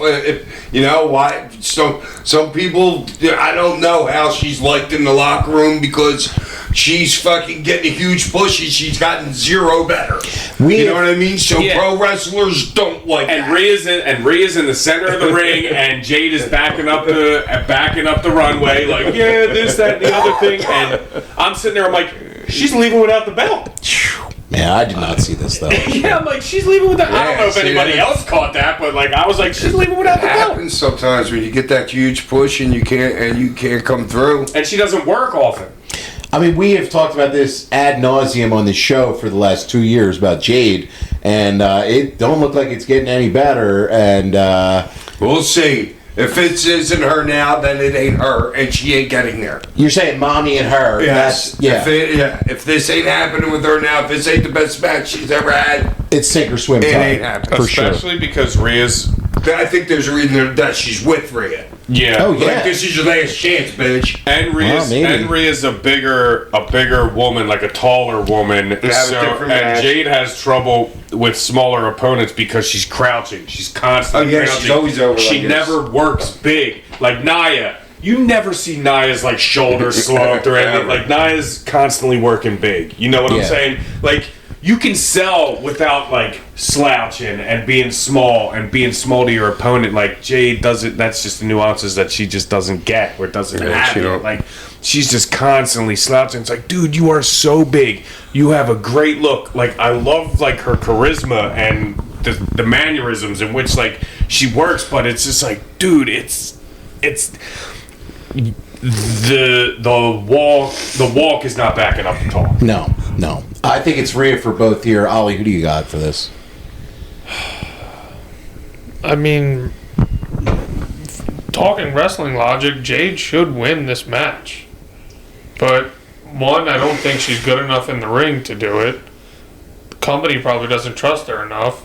you know, why? So, some people, I don't know how she's liked in the locker room because she's fucking getting a huge push and she's gotten zero better. You know what I mean? So pro wrestlers don't like and that. Rhea's in the center of the ring, and Jade is backing up the runway, like, yeah, this, that, and the other thing. And I'm sitting there, I'm like, she's leaving without the belt. Yeah, I did not see this though. Yeah, I'm like, she's leaving without. I don't know if anybody else caught that, but like, I was like, she's leaving without the belt. It happens sometimes when you get that huge push and you can't come through. And she doesn't work often. I mean, we have talked about this ad nauseum on the show for the last 2 years about Jade, and it don't look like it's getting any better. And we'll see. If it isn't her now, then it ain't her, and she ain't getting there. You're saying mommy and her. Yes. That's, If this ain't happening with her now, if this ain't the best match she's ever had, it's sink or swim time. It ain't happening. For sure. Especially because Rhea's. I think there's a reason that she's with Rhea. Yeah. Oh, yeah. Like, this is your last chance, bitch. And Rhea's a bigger woman, like a taller woman. And Jade has trouble with smaller opponents because she's crouching. She's constantly crouching. She's always over. She never works big. Like Nia. You never see Nia's like shoulder slumped or anything. Like Nia's constantly working big. You know what I'm saying? Like, you can sell without like slouching and being small to your opponent. Like Jade doesn't. That's just the nuances that she just doesn't get or doesn't have. It. Like, she's just constantly slouching. It's like, dude, you are so big. You have a great look. Like, I love like her charisma and the mannerisms in which like she works. But it's just like, dude, it's the walk is not backing up the talk. No. I think it's Rhea for both here. Ollie, who do you got for this? I mean, talking wrestling logic, Jade should win this match. But, one, I don't think she's good enough in the ring to do it. The company probably doesn't trust her enough.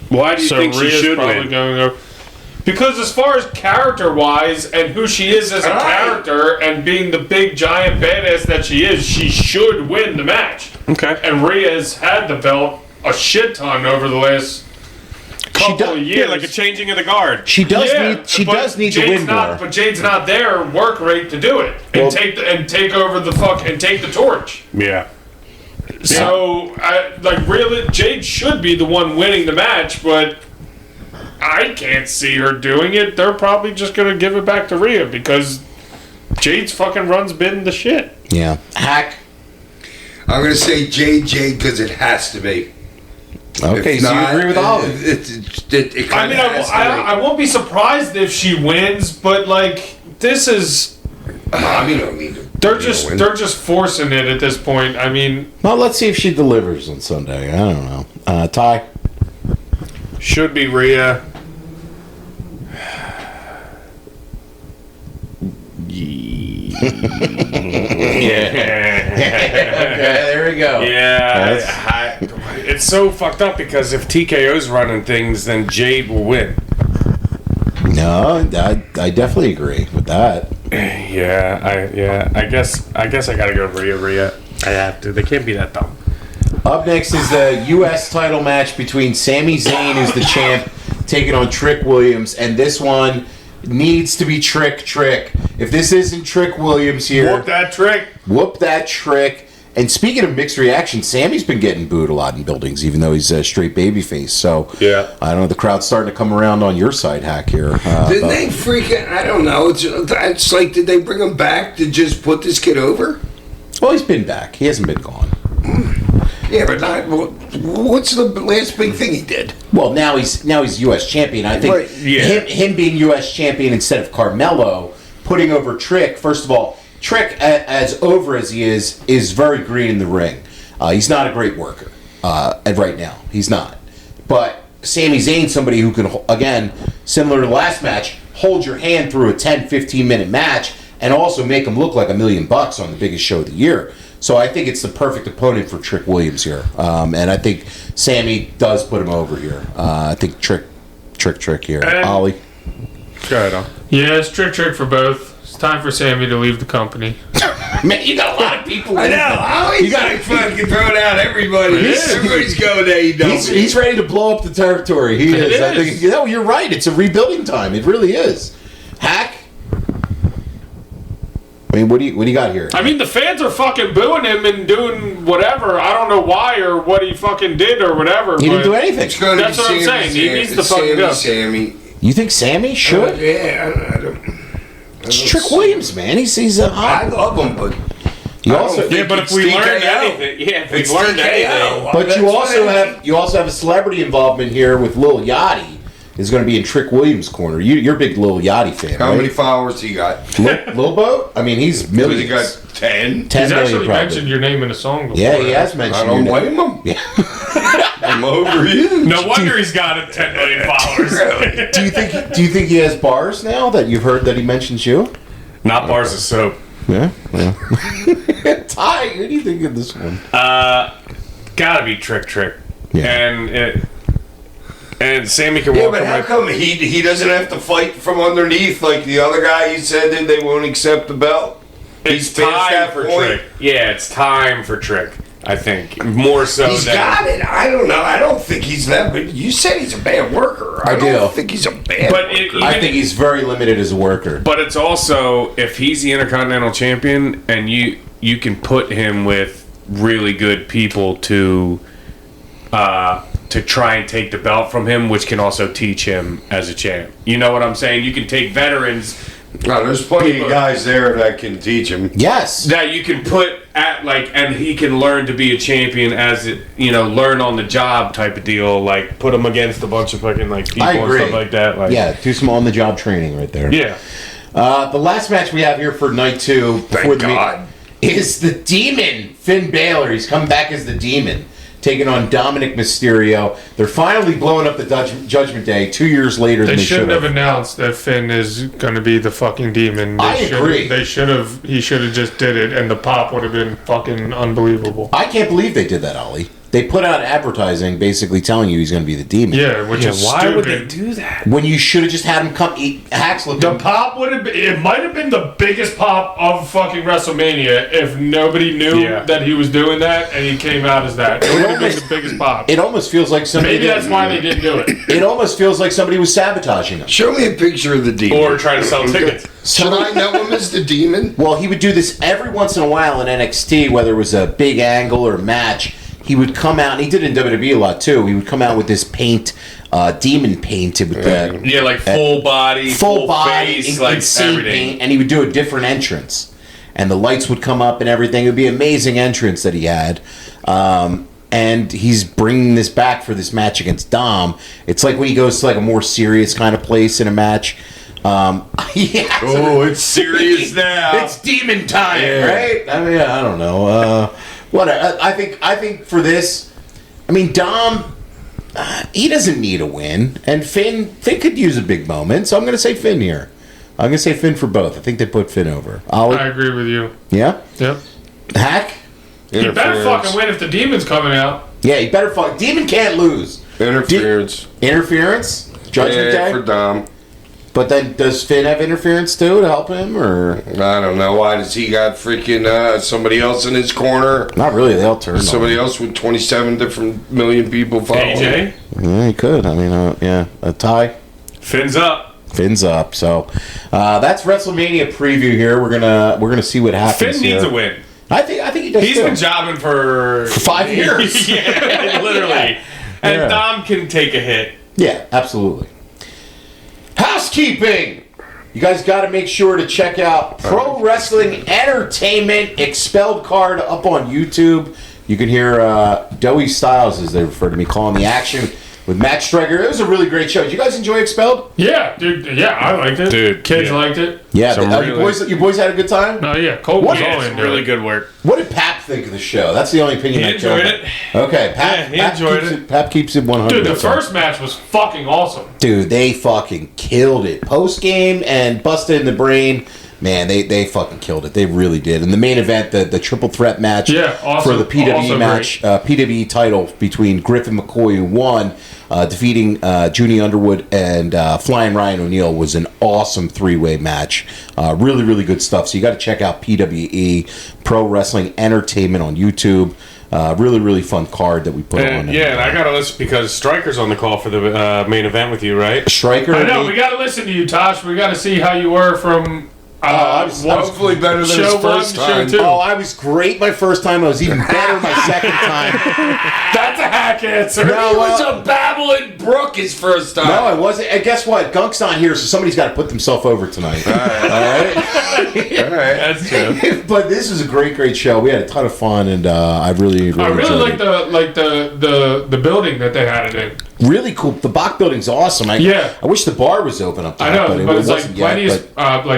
Why do you think Rhea's she should probably win? Going over. Because as far as character-wise and who she is as a character and being the big, giant badass that she is, she should win the match. Okay. And Rhea's had the belt a shit ton over the last couple of years. Yeah, like a changing of the guard. She does need to win more. But Jade's not there work rate to do it and take over the take the torch. Yeah. So really, Jade should be the one winning the match, but I can't see her doing it. They're probably just going to give it back to Rhea because Jade's fucking run's been the shit. Yeah. Hack. I'm going to say Jade because it has to be. Okay, so you agree with Ollie. I won't be surprised if she wins, but like this is. They're just forcing it at this point. I mean, well, let's see if she delivers on Sunday. I don't know. Ty. Should be Rhea. Okay, there we go. Yeah, it's so fucked up because if TKO's running things, then Jade will win. No, I definitely agree with that. I guess I gotta go Rhea. I have to. They can't be that dumb. Up next is the U.S. title match between Sami Zayn, who's the champ, taking on Trick Williams, and this one needs to be Trick. If this isn't Trick Williams here, whoop that Trick. And speaking of mixed reactions, Sammy's been getting booed a lot in buildings, even though he's a straight babyface. So yeah, I don't know. The crowd's starting to come around on your side, Hack here. Did they freaking? I don't know. It's like, did they bring him back to just put this kid over? Well, he's been back. He hasn't been gone. Yeah, but what's the last big thing he did? Well, now he's U.S. champion. I think him being U.S. champion instead of Carmelo, putting over Trick. First of all, Trick, as over as he is very green in the ring. He's not a great worker, and right now he's not. But Sami Zayn, somebody who can, again, similar to the last match, hold your hand through a 10-15 minute match and also make him look like $1 million on the biggest show of the year. So I think it's the perfect opponent for Trick Williams here. And I think Sammy does put him over here. I think Trick here. And Ollie? Go ahead, Al. Yeah, it's trick for both. It's time for Sammy to leave the company. Man, you got a lot of people. I know. I always like fucking throwing out everybody. Everybody's going to AEW. He's ready to blow up the territory. He is. I think, you're right. It's a rebuilding time. It really is. Hack? I mean, what do you got here? I mean, the fans are fucking booing him and doing whatever. I don't know why or what he fucking did or whatever. He didn't do anything. That's what I'm saying. He needs to fucking go. Sammy. You think Sammy should? Yeah, I don't. It's Trick Williams, man. He's a hot. I love him, but But if we learned anything, if we learned anything, but you also have a celebrity involvement here with Lil Yachty. Is going to be in Trick Williams' corner. You're a big Lil Yachty fan, how right? many followers he got? Lil Bo? I mean, he's millions. He got 10. 10 he's million actually probably. mentioned your name in a song before. Yeah, he has mentioned. I don't your name. blame him. Yeah. I'm over you. No wonder he's got 10 million followers. Do you think he has bars now that you've heard that he mentions you? Not bars of soap. Yeah. Ty, what do you think of this one? Gotta be Trick. Yeah. And Sammy can Yeah, walk but on how my... come he doesn't have to fight from underneath like the other guy you said that they won't accept the belt? It's He's past time that for point. Trick. Yeah, it's time for Trick. I think more so He's than got it. I don't know. I don't think he's that. But you said he's a bad worker. I don't think he's a bad But worker. I think he's very limited as a worker. But it's also, if he's the Intercontinental Champion and you can put him with really good people to try and take the belt from him, which can also teach him as a champ. You know what I'm saying? You can take veterans No, there's plenty of guys there that can teach him. Yes. that you can put at and he can learn to be a champion as it, learn on the job type of deal. Like put him against a bunch of fucking people I and agree. stuff like that. Like, Yeah, do some on-the-job training right there. yeah. The last match we have here for night 2 before Thank the God. is the Demon, Finn Balor. He's come back as the Demon, taking on Dominic Mysterio. They're finally blowing up the Judgment Day 2 years later than They they shouldn't should have announced that Finn is going to be the fucking demon. I agree. He should have just did it, and the pop would have been fucking unbelievable. I can't believe they did that, Ollie. They put out advertising basically telling you he's going to be the Demon. Yeah, which is Why stupid. would they do that? When you should have just had him come eat hacks looking. The pop would have been, it might have been the biggest pop of fucking WrestleMania if nobody knew that he was doing that and he came out as that. It would have been the biggest pop. It almost feels like somebody. Maybe that's why they didn't do it. It almost feels like somebody was sabotaging him. Show me a picture of the demon. Or try to sell tickets. Should I know him as the demon? Well, he would do this every once in a while in NXT, whether it was a big angle or match. He would come out, and he did it in WWE a lot too. He would come out with this paint, demon paint, with Yeah, like full body, full body, face, like insane everything. paint, and he would do a different entrance, and the lights would come up and everything. It would be an amazing entrance that he had. And he's bringing this back for this match against Dom. It's like when he goes to like a more serious kind of place in a match. Oh, it's serious now. It's demon time, right? I mean, I don't know. I think for this, I mean, Dom, he doesn't need a win, and Finn could use a big moment. So I'm going to say Finn here. I'm going to say Finn for both. I think they put Finn over. Ollie? I agree with you. Yeah. Yep. Hack? He better fucking win if the demon's coming out. Yeah, he better fuck. Demon can't lose. Interference. Interference? Judgment Day? For Dom. But then does Finn have interference too to help him, or I don't know. Why does he got freaking somebody else in his corner? not really? They all turn. Somebody else with 27 different million people following. AJ? Yeah, he could. I mean, yeah, a tie. Finn's up. Finn's up. So that's WrestleMania preview here. We're gonna see what happens. Finn needs here. a win. I think he does. He's too. been jobbing for 5 years. yeah, literally. And Yeah. Dom can take a hit. Yeah, absolutely. Housekeeping. You guys got to make sure to check out Pro Wrestling Entertainment Expelled card up on YouTube. You can hear Doey Styles, as they refer to me, calling the action with Matt Striker. It was a really great show. Did you guys enjoy Expelled? Yeah, dude. Yeah, I liked it. Dude, Kids yeah. liked it. Yeah, Some you boys had a good time? No, yeah. Cole was Yeah, all it's into really it. good work. What did Pap think of the show? That's the only opinion He I enjoyed care it. about. Okay, Pap, Yeah, he enjoyed keeps it. Pap keeps it 100. Dude, the first match was fucking awesome. Dude, they fucking killed it. Post game and busted in the brain. man, they fucking killed it. They really did. And the main event, the triple threat match awesome. for the PWE Also match, PWE title between Griffin McCoy, who won, defeating Junie Underwood and Flying Ryan O'Neal, was an awesome three-way match. Really, really good stuff. So you got to check out PWE, Pro Wrestling Entertainment on YouTube. Really, really fun card that we put on. Yeah, and I got to listen because Stryker's on the call for the main event with you, right? Striker? I know, we got to listen to you, Tosh. We got to see how you were from... I was hopefully better than his first time. Oh, I was great my first time. I was even better my second time. That's a hack answer. No, he was a babbling brook his first time. No, I wasn't. And guess what? Gunk's not here, so somebody's got to put themselves over tonight. All right. That's true. But this was a great show. We had a ton of fun, and I really like enjoyed it. the building that they had it in. Really cool. The Bach building's awesome. I wish the bar was open up there. I know, but it's wasn't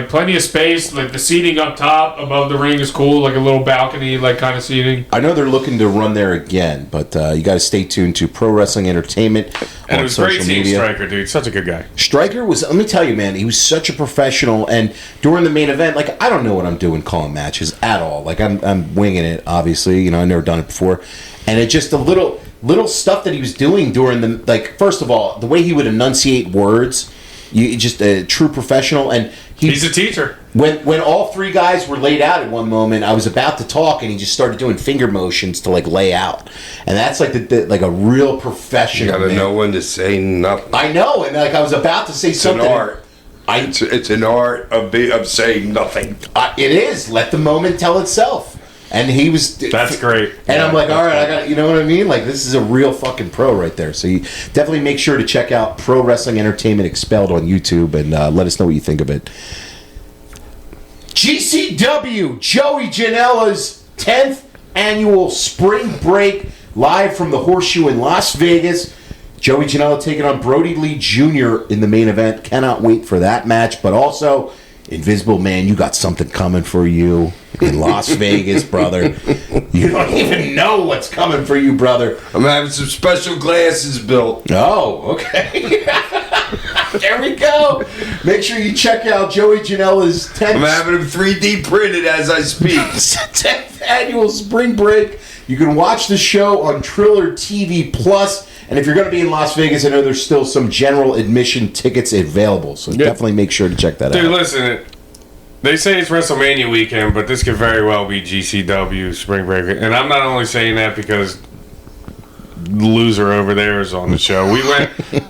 plenty of space. Like the seating up top above the ring is cool. Like a little balcony, like kind of seating. I know they're looking to run there again, but you got to stay tuned to Pro Wrestling Entertainment and on it was social great seeing media. Stryker, dude. Such a good guy. Stryker was, let me tell you, man, he was such a professional. And during the main event, like, I don't know what I'm doing calling matches at all. Like, I'm winging it, obviously. You know, I've never done it before. And it just a little stuff that he was doing during the, like, first of all, the way he would enunciate words, just a true professional. And he's a teacher. When all three guys were laid out at one moment, I was about to talk, and he just started doing finger motions to, like, lay out. And that's like like a real professional. You gotta know when to say nothing. I know, and like I was about to say something. An art. It's an art of saying nothing. It is. Let the moment tell itself. And he was... That's great. And I'm like, all right, I got, you know what I mean? Like, this is a real fucking pro right there. So you definitely make sure to check out Pro Wrestling Entertainment Expelled on YouTube and let us know what you think of it. GCW, Joey Janela's 10th annual spring break, live from the Horseshoe in Las Vegas. Joey Janela taking on Brody Lee Jr. in the main event. Cannot wait for that match. But also, Invisible Man, you got something coming for you in Las Vegas, brother. You don't even know what's coming for you, brother. I'm having some special glasses built. Oh, okay. There we go. Make sure you check out Joey Janela's 10th. I'm having them 3D printed as I speak. 10th annual spring break. You can watch the show on Triller TV Plus. And if you're going to be in Las Vegas, I know there's still some general admission tickets available. So definitely make sure to check that out. Dude, listen, they say it's WrestleMania weekend, but this could very well be GCW spring break. And I'm not only saying that because loser over there is on the show.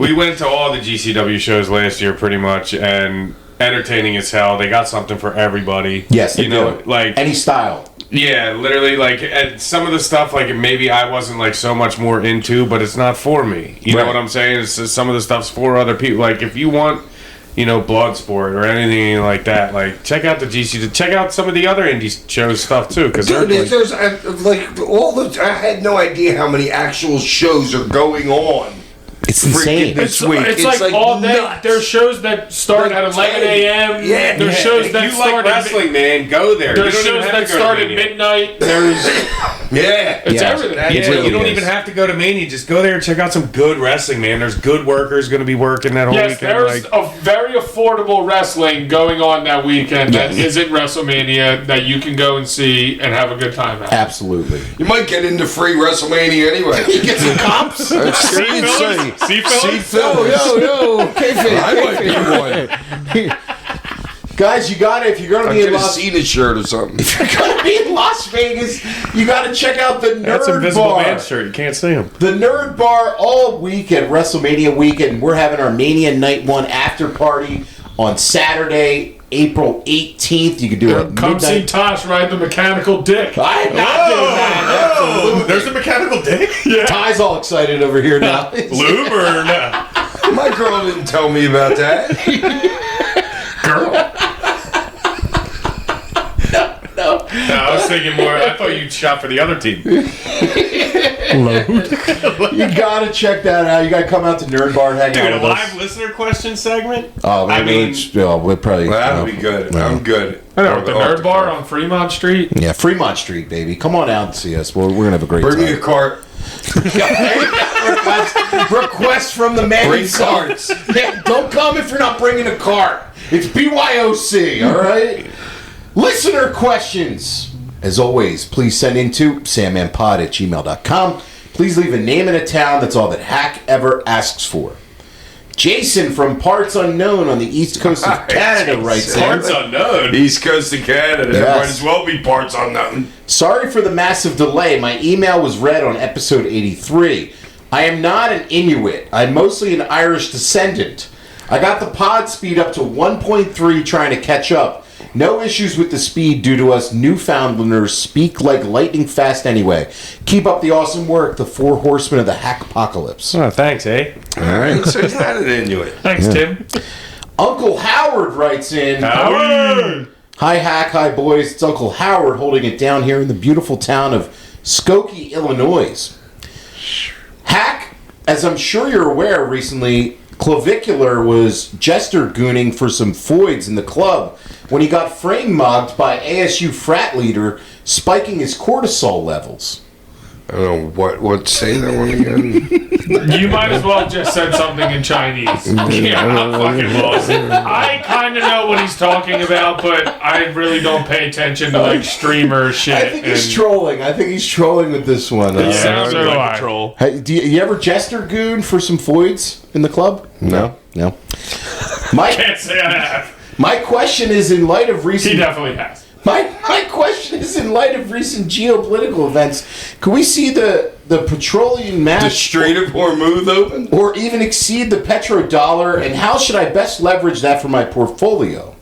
We went to all the GCW shows last year pretty much, and entertaining as hell. They got something for everybody. Yes, they you know, do. like any style. Yeah, literally, like, and some of the stuff, like, maybe I wasn't, like, so much more into, but it's not for me. You know what I'm saying? It's just, some of the stuff's for other people. Like, if you want, you know, Bloodsport or anything like that, like, check out the GC, check out some of the other indie shows stuff, too. Cause Dude, there's, I had no idea how many actual shows are going on. It's insane. This week. It's like all day. Nuts. There's shows that start at 11 a.m. Yeah. There's shows that you start like wrestling, man, go there. There's you don't shows even have that to go start to at Mania. midnight. There's It's everything. Yeah, It really you don't is. even have to go to Mania. Just go there and check out some good wrestling, man. There's good workers going to be working that whole Yes, weekend. there's a very affordable wrestling going on that weekend that isn't WrestleMania that you can go and see and have a good time at. Absolutely. You might get into free WrestleMania anyway. You get some comps. See, Yo. I might be one. Guys, you got it. If you're going to I be in could have Las seen a shirt or something. If you're going to be in Las Vegas, you got to check out the Nerd That's Invisible Bar. Man shirt. You can't see him. The Nerd Bar all week at WrestleMania weekend. We're having our Mania Night 1 after party on Saturday, April 18th. You can do it. Come see Tosh ride the mechanical dick. I am not doing that. Absolutely. There's a mechanical dick? Ty's all excited over here now. Lube or no? My girl didn't tell me about that. Girl? No. No, I was thinking more. I thought you'd shot for the other team. You got to check that out. You got to come out to Nerd Bar and hang Dude, out a with live us. listener question segment? Oh, I mean, we'll probably. Well, that'll be good. I'm good. I know, the Nerd Bar on Fremont Street. Yeah, Fremont Street, baby. Come on out and see us. We're going to have a great Bring time. me a cart. Request from the man Bring himself. carts. Yeah, don't come if you're not bringing a cart. It's BYOC, all right? Listener questions. As always, please send in to sandmanpod@gmail.com. Please leave a name and a town. That's all that Hack ever asks for. Jason from Parts Unknown on the east coast of Canada writes in. Parts unknown. East Coast of Canada. Yes. Might as well be parts unknown. Sorry for the massive delay. My email was read on episode 83. I am not an Inuit. I'm mostly an Irish descendant. I got the pod speed up to 1.3 trying to catch up. No issues with the speed due to us Newfoundlanders speak like lightning fast anyway. Keep up the awesome work, the four horsemen of the Hack-apocalypse. Oh, thanks, eh? All right. So he's not an Inuit. Thanks, Tim. Uncle Howard writes in. Howard! Hi, Hack. Hi, boys. It's Uncle Howard holding it down here in the beautiful town of Skokie, Illinois. Hack, as I'm sure you're aware, recently, Clavicular was jester gooning for some foids in the club when he got frame mugged by ASU frat leader, spiking his cortisol levels. I don't know what say that one again. You might as well just said something in Chinese. Yeah, I'm fucking lost. I kind of know what he's talking about, but I really don't pay attention to like streamer shit. I think he's trolling. I think he's trolling with this one. Sounds Sounds like like a a troll. Hey, you ever jester goon for some foids in the club? No. Can't say I have. My question is in light of recent... He definitely has. My question is, in light of recent geopolitical events, could we see the petroleum The match Strait of Hormuz open? or even exceed the petrodollar, and how should I best leverage that for my portfolio?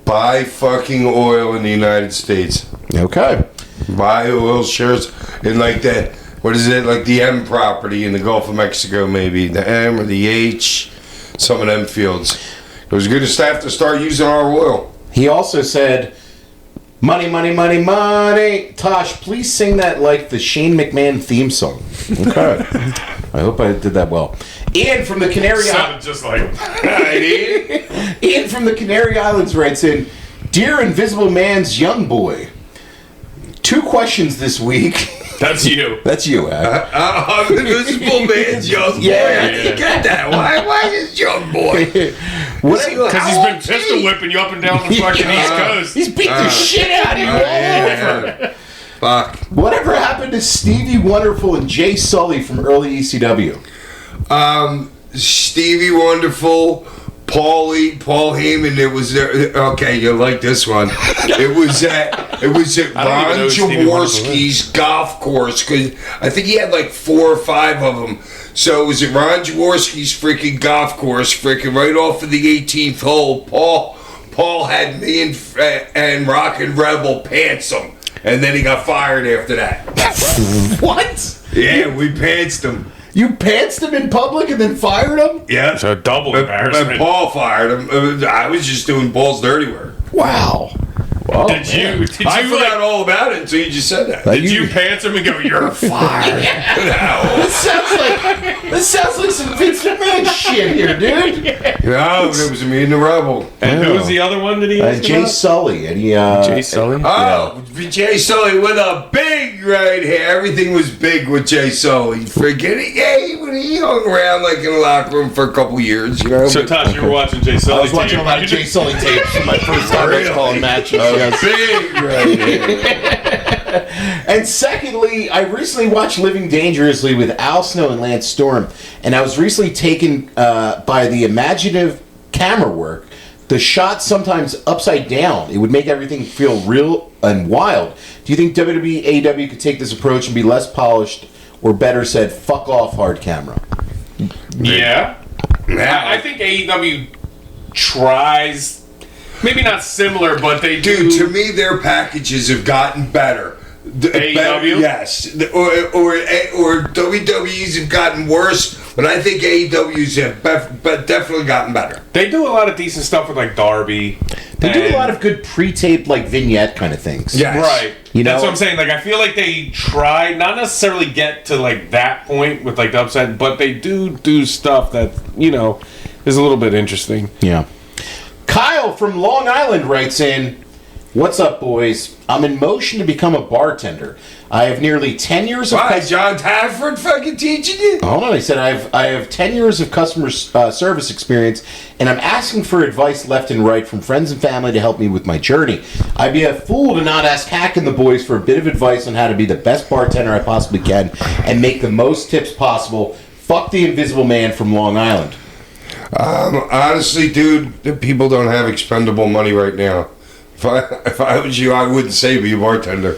Buy fucking oil in the United States. Okay. Buy oil shares in like that. What is it? Like the M property in the Gulf of Mexico, maybe. The M or the H. Some of them fields. It was good to have to start using our oil. He also said, money, money, money, money. Tosh, please sing that like the Shane McMahon theme song. Okay. I hope I did that well. Ian from the Canary Islands. Sounded just like. Ian from the Canary Islands writes in, Dear Invisible Man's young boy, 2 questions this week. That's you. That's you, Ad. I'm Invisible Man's young boy. Yeah. I didn't get that. Why is young boy? Because he's been pistol whipping you up and down the fucking East Coast. He's beat the shit out of you all over. Fuck. Whatever happened to Stevie Wonderful and Jay Sully from early ECW? Stevie Wonderful, Paul Heyman. It was okay. You like this one? It was at I don't even Ron know who Stevie Wonderful Jaworski's golf course, because I think he had like 4 or 5 of them. So it was at Ron Jaworski's freaking golf course, freaking right off of the 18th hole. Paul had me and Rockin' Rebel pants him, and then he got fired after that. What? Yeah, we pantsed him. You pantsed him in public and then fired him? Yeah. So double But embarrassment. Paul fired him. I was just doing Paul's dirty work. Wow. Did you I forgot all about it until you just said that. Did you pants him and go, you're fired? This sounds like some Vince McMahon shit here, dude. No, it was me and the Rebel. And who was the other one that he asked Jay about? Sully. And he, Jay Sully? Oh, Jay Sully with a big right hair. Everything was big with Jay Sully. Forget it. Yeah, he hung around like in the locker room for a couple years, you know. So, Tosh, you were watching Jay Sully. I was watching a lot of Jay Sully tapes for my first time I was calling matches. Big right hair. And secondly, I recently watched Living Dangerously with Al Snow and Lance Storm, and I was recently taken by the imaginative camera work. The shot sometimes upside down. It would make everything feel real and wild. Do you think WWE AEW could take this approach and be less polished, or better said, fuck off hard camera? Yeah. I think AEW tries, maybe not similar, but they do. Dude, to me, their packages have gotten better. AEW? Yes. Or WWE's have gotten worse, but I think AEW's have definitely gotten better. They do a lot of decent stuff with like Darby. They do a lot of good pre-taped, like vignette kind of things. Yes. Right. You know? That's what I'm saying. Like, I feel like they try, not necessarily get to like that point with like the upset, but they do stuff that, you know, is a little bit interesting. Yeah. Kyle from Long Island writes in, What's up, boys? I'm in motion to become a bartender. I have nearly 10 years of... Why, John Taffer fucking teaching you? Hold on, I said I have 10 years of customer service experience, and I'm asking for advice left and right from friends and family to help me with my journey. I'd be a fool to not ask Hack and the boys for a bit of advice on how to be the best bartender I possibly can and make the most tips possible. Fuck the Invisible Man from Long Island. Honestly, dude, the people don't have expendable money right now. If I was you, I wouldn't say be a bartender.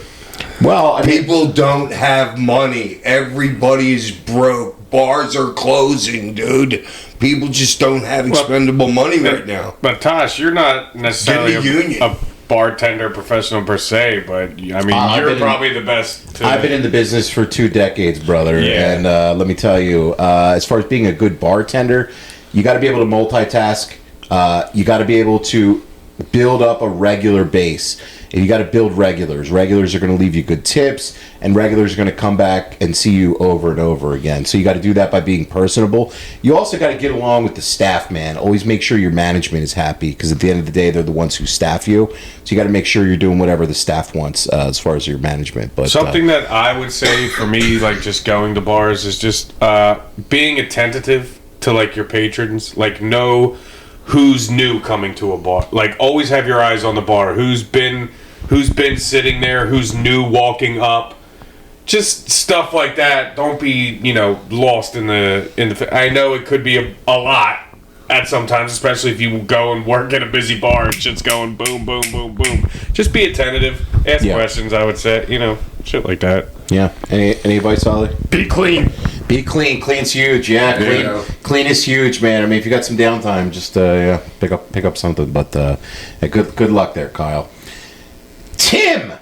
Well, I mean, people don't have money. Everybody's broke. Bars are closing, dude. People just don't have expendable money right now. But Tosh, you're not necessarily union. a bartender professional per se, but I mean, you're probably the best. I've been in the business for 2 decades, brother. Yeah. And let me tell you, as far as being a good bartender, you got to be able to multitask. You got to be able to build up a regular base. And you got to build regulars. Regulars are going to leave you good tips, and regulars are going to come back and see you over and over again. So you got to do that by being personable. You also got to get along with the staff, man. Always make sure your management is happy, because at the end of the day, they're the ones who staff you. So you got to make sure you're doing whatever the staff wants as far as your management. But something that I would say for me, like just going to bars, is just being attentive to like your patrons. Like know who's new coming to a bar. Like always have your eyes on the bar. Who's been sitting there, who's new walking up, just stuff like that. Don't be lost in the I know it could be a lot at sometimes, especially if you go and work in a busy bar and shit's going boom boom boom boom. Just be attentive, ask questions. I would say shit like that. Yeah. Any advice, Ollie? Be clean. Be clean. Clean's huge. Yeah, clean is huge, man. I mean, if you got some downtime, just pick up something. But good luck there, Kyle. Tim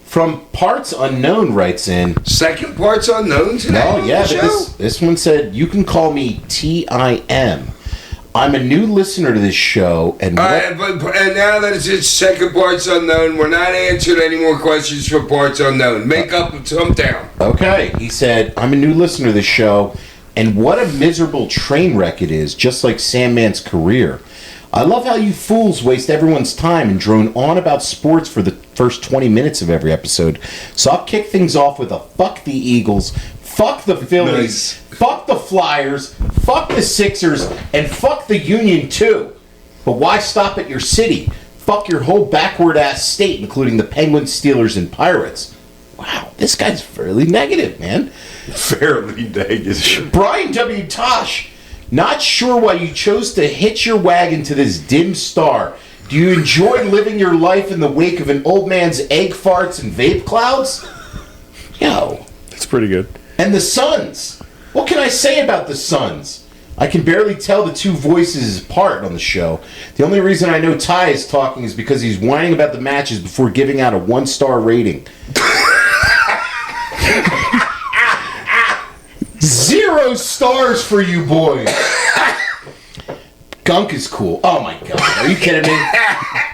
from Parts Unknown writes in. Second Parts Unknown today? No, yeah, but this one said, you can call me TIM. I'm a new listener to this show, and and now that it's Second Parts Unknown, we're not answering any more questions for Parts Unknown. Make up and thumb down. Okay, he said, I'm a new listener to this show, and what a miserable train wreck it is, just like Sandman's career. I love how you fools waste everyone's time and drone on about sports for the first 20 minutes of every episode. So I'll kick things off with a fuck the Eagles, fuck the Phillies, fuck the Flyers, fuck the Sixers, and fuck the Union too. But why stop at your city? Fuck your whole backward-ass state, including the Penguins, Steelers, and Pirates. Wow, this guy's fairly negative, man. Fairly negative. Brian W. Tosh. Not sure why you chose to hitch your wagon to this dim star. Do you enjoy living your life in the wake of an old man's egg farts and vape clouds? Yo. That's pretty good. And the Suns. What can I say about the Suns? I can barely tell the two voices apart on the show. The only reason I know Ty is talking is because he's whining about the matches before giving out a 1-star rating. 0 stars for you boys. Gunk is cool. Oh my god, are you kidding me?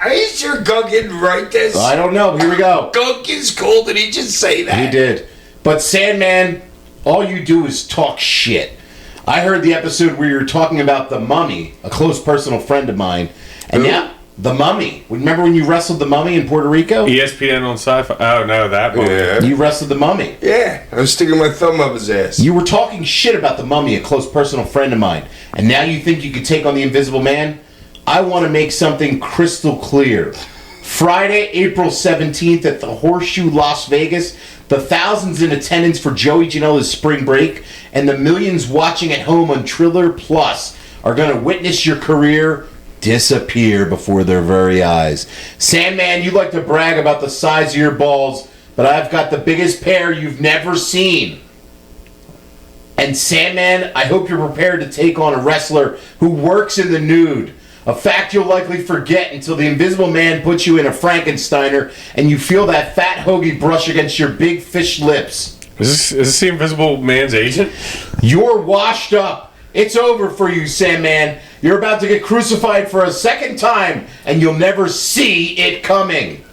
Are you sure Gunk didn't write this? I don't know. Here we go. Gunk is cool. Did he just say that? He did. But Sandman, all you do is talk shit. I heard the episode where you were talking about the Mummy, a close personal friend of mine, and now the Mummy. Remember when you wrestled the Mummy in Puerto Rico? ESPN on Sci-Fi. Oh no, that one. Yeah. You wrestled the Mummy. Yeah, I was sticking my thumb up his ass. You were talking shit about the Mummy, a close personal friend of mine, and now you think you could take on the Invisible Man? I want to make something crystal clear. Friday, April 17th at the Horseshoe, Las Vegas, the thousands in attendance for Joey Janela's spring break, and the millions watching at home on Triller Plus are going to witness your career disappear before their very eyes. Sandman, you like to brag about the size of your balls, but I've got the biggest pair you've never seen. And Sandman, I hope you're prepared to take on a wrestler who works in the nude. A fact you'll likely forget until the Invisible Man puts you in a Frankensteiner and you feel that fat hoagie brush against your big fish lips. Is this the Invisible Man's agent? You're washed up. It's over for you, Sandman. You're about to get crucified for a second time and you'll never see it coming.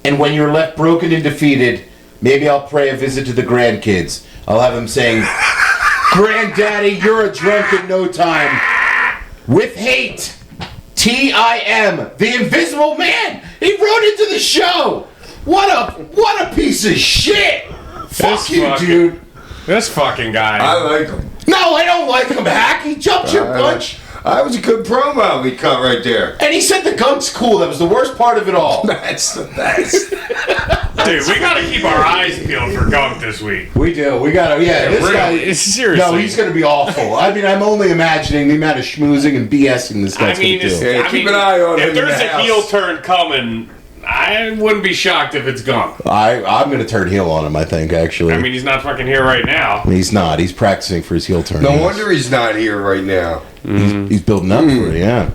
And when you're left broken and defeated, maybe I'll pray a visit to the grandkids. I'll have them saying, Granddaddy, you're a drunk in no time. With hate, TIM, the Invisible Man He wrote into the show. What a piece of shit. Fuck you, dude. This fucking guy. I like him. No, I don't like him, Hack. He jumped your punch. That was a good promo we cut right there. And he said the gunk's cool. That was the worst part of it all. That's the best. Dude, we gotta keep our eyes peeled for Gunk this week. We do. We gotta. Yeah, this guy. Seriously. No, he's gonna be awful. I mean, I'm only imagining the amount of schmoozing and BSing this guy's gonna do. Yeah, keep an eye on him. If there's in the a heel turn coming, I wouldn't be shocked if it's Gunk. I'm gonna turn heel on him. I think actually. I mean, he's not fucking here right now. He's not. He's practicing for his heel turn. No wonder he's not here right now. He's building up for it. Yeah.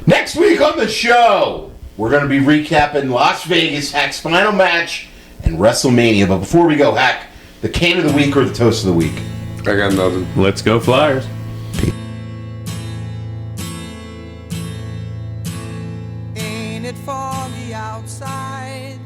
Next week on the show, we're gonna be recapping Las Vegas Hack's final match and WrestleMania. But before we go, Hack, the can of the week or the toast of the week? I got nothing. Let's go Flyers. Ain't it foggy outside?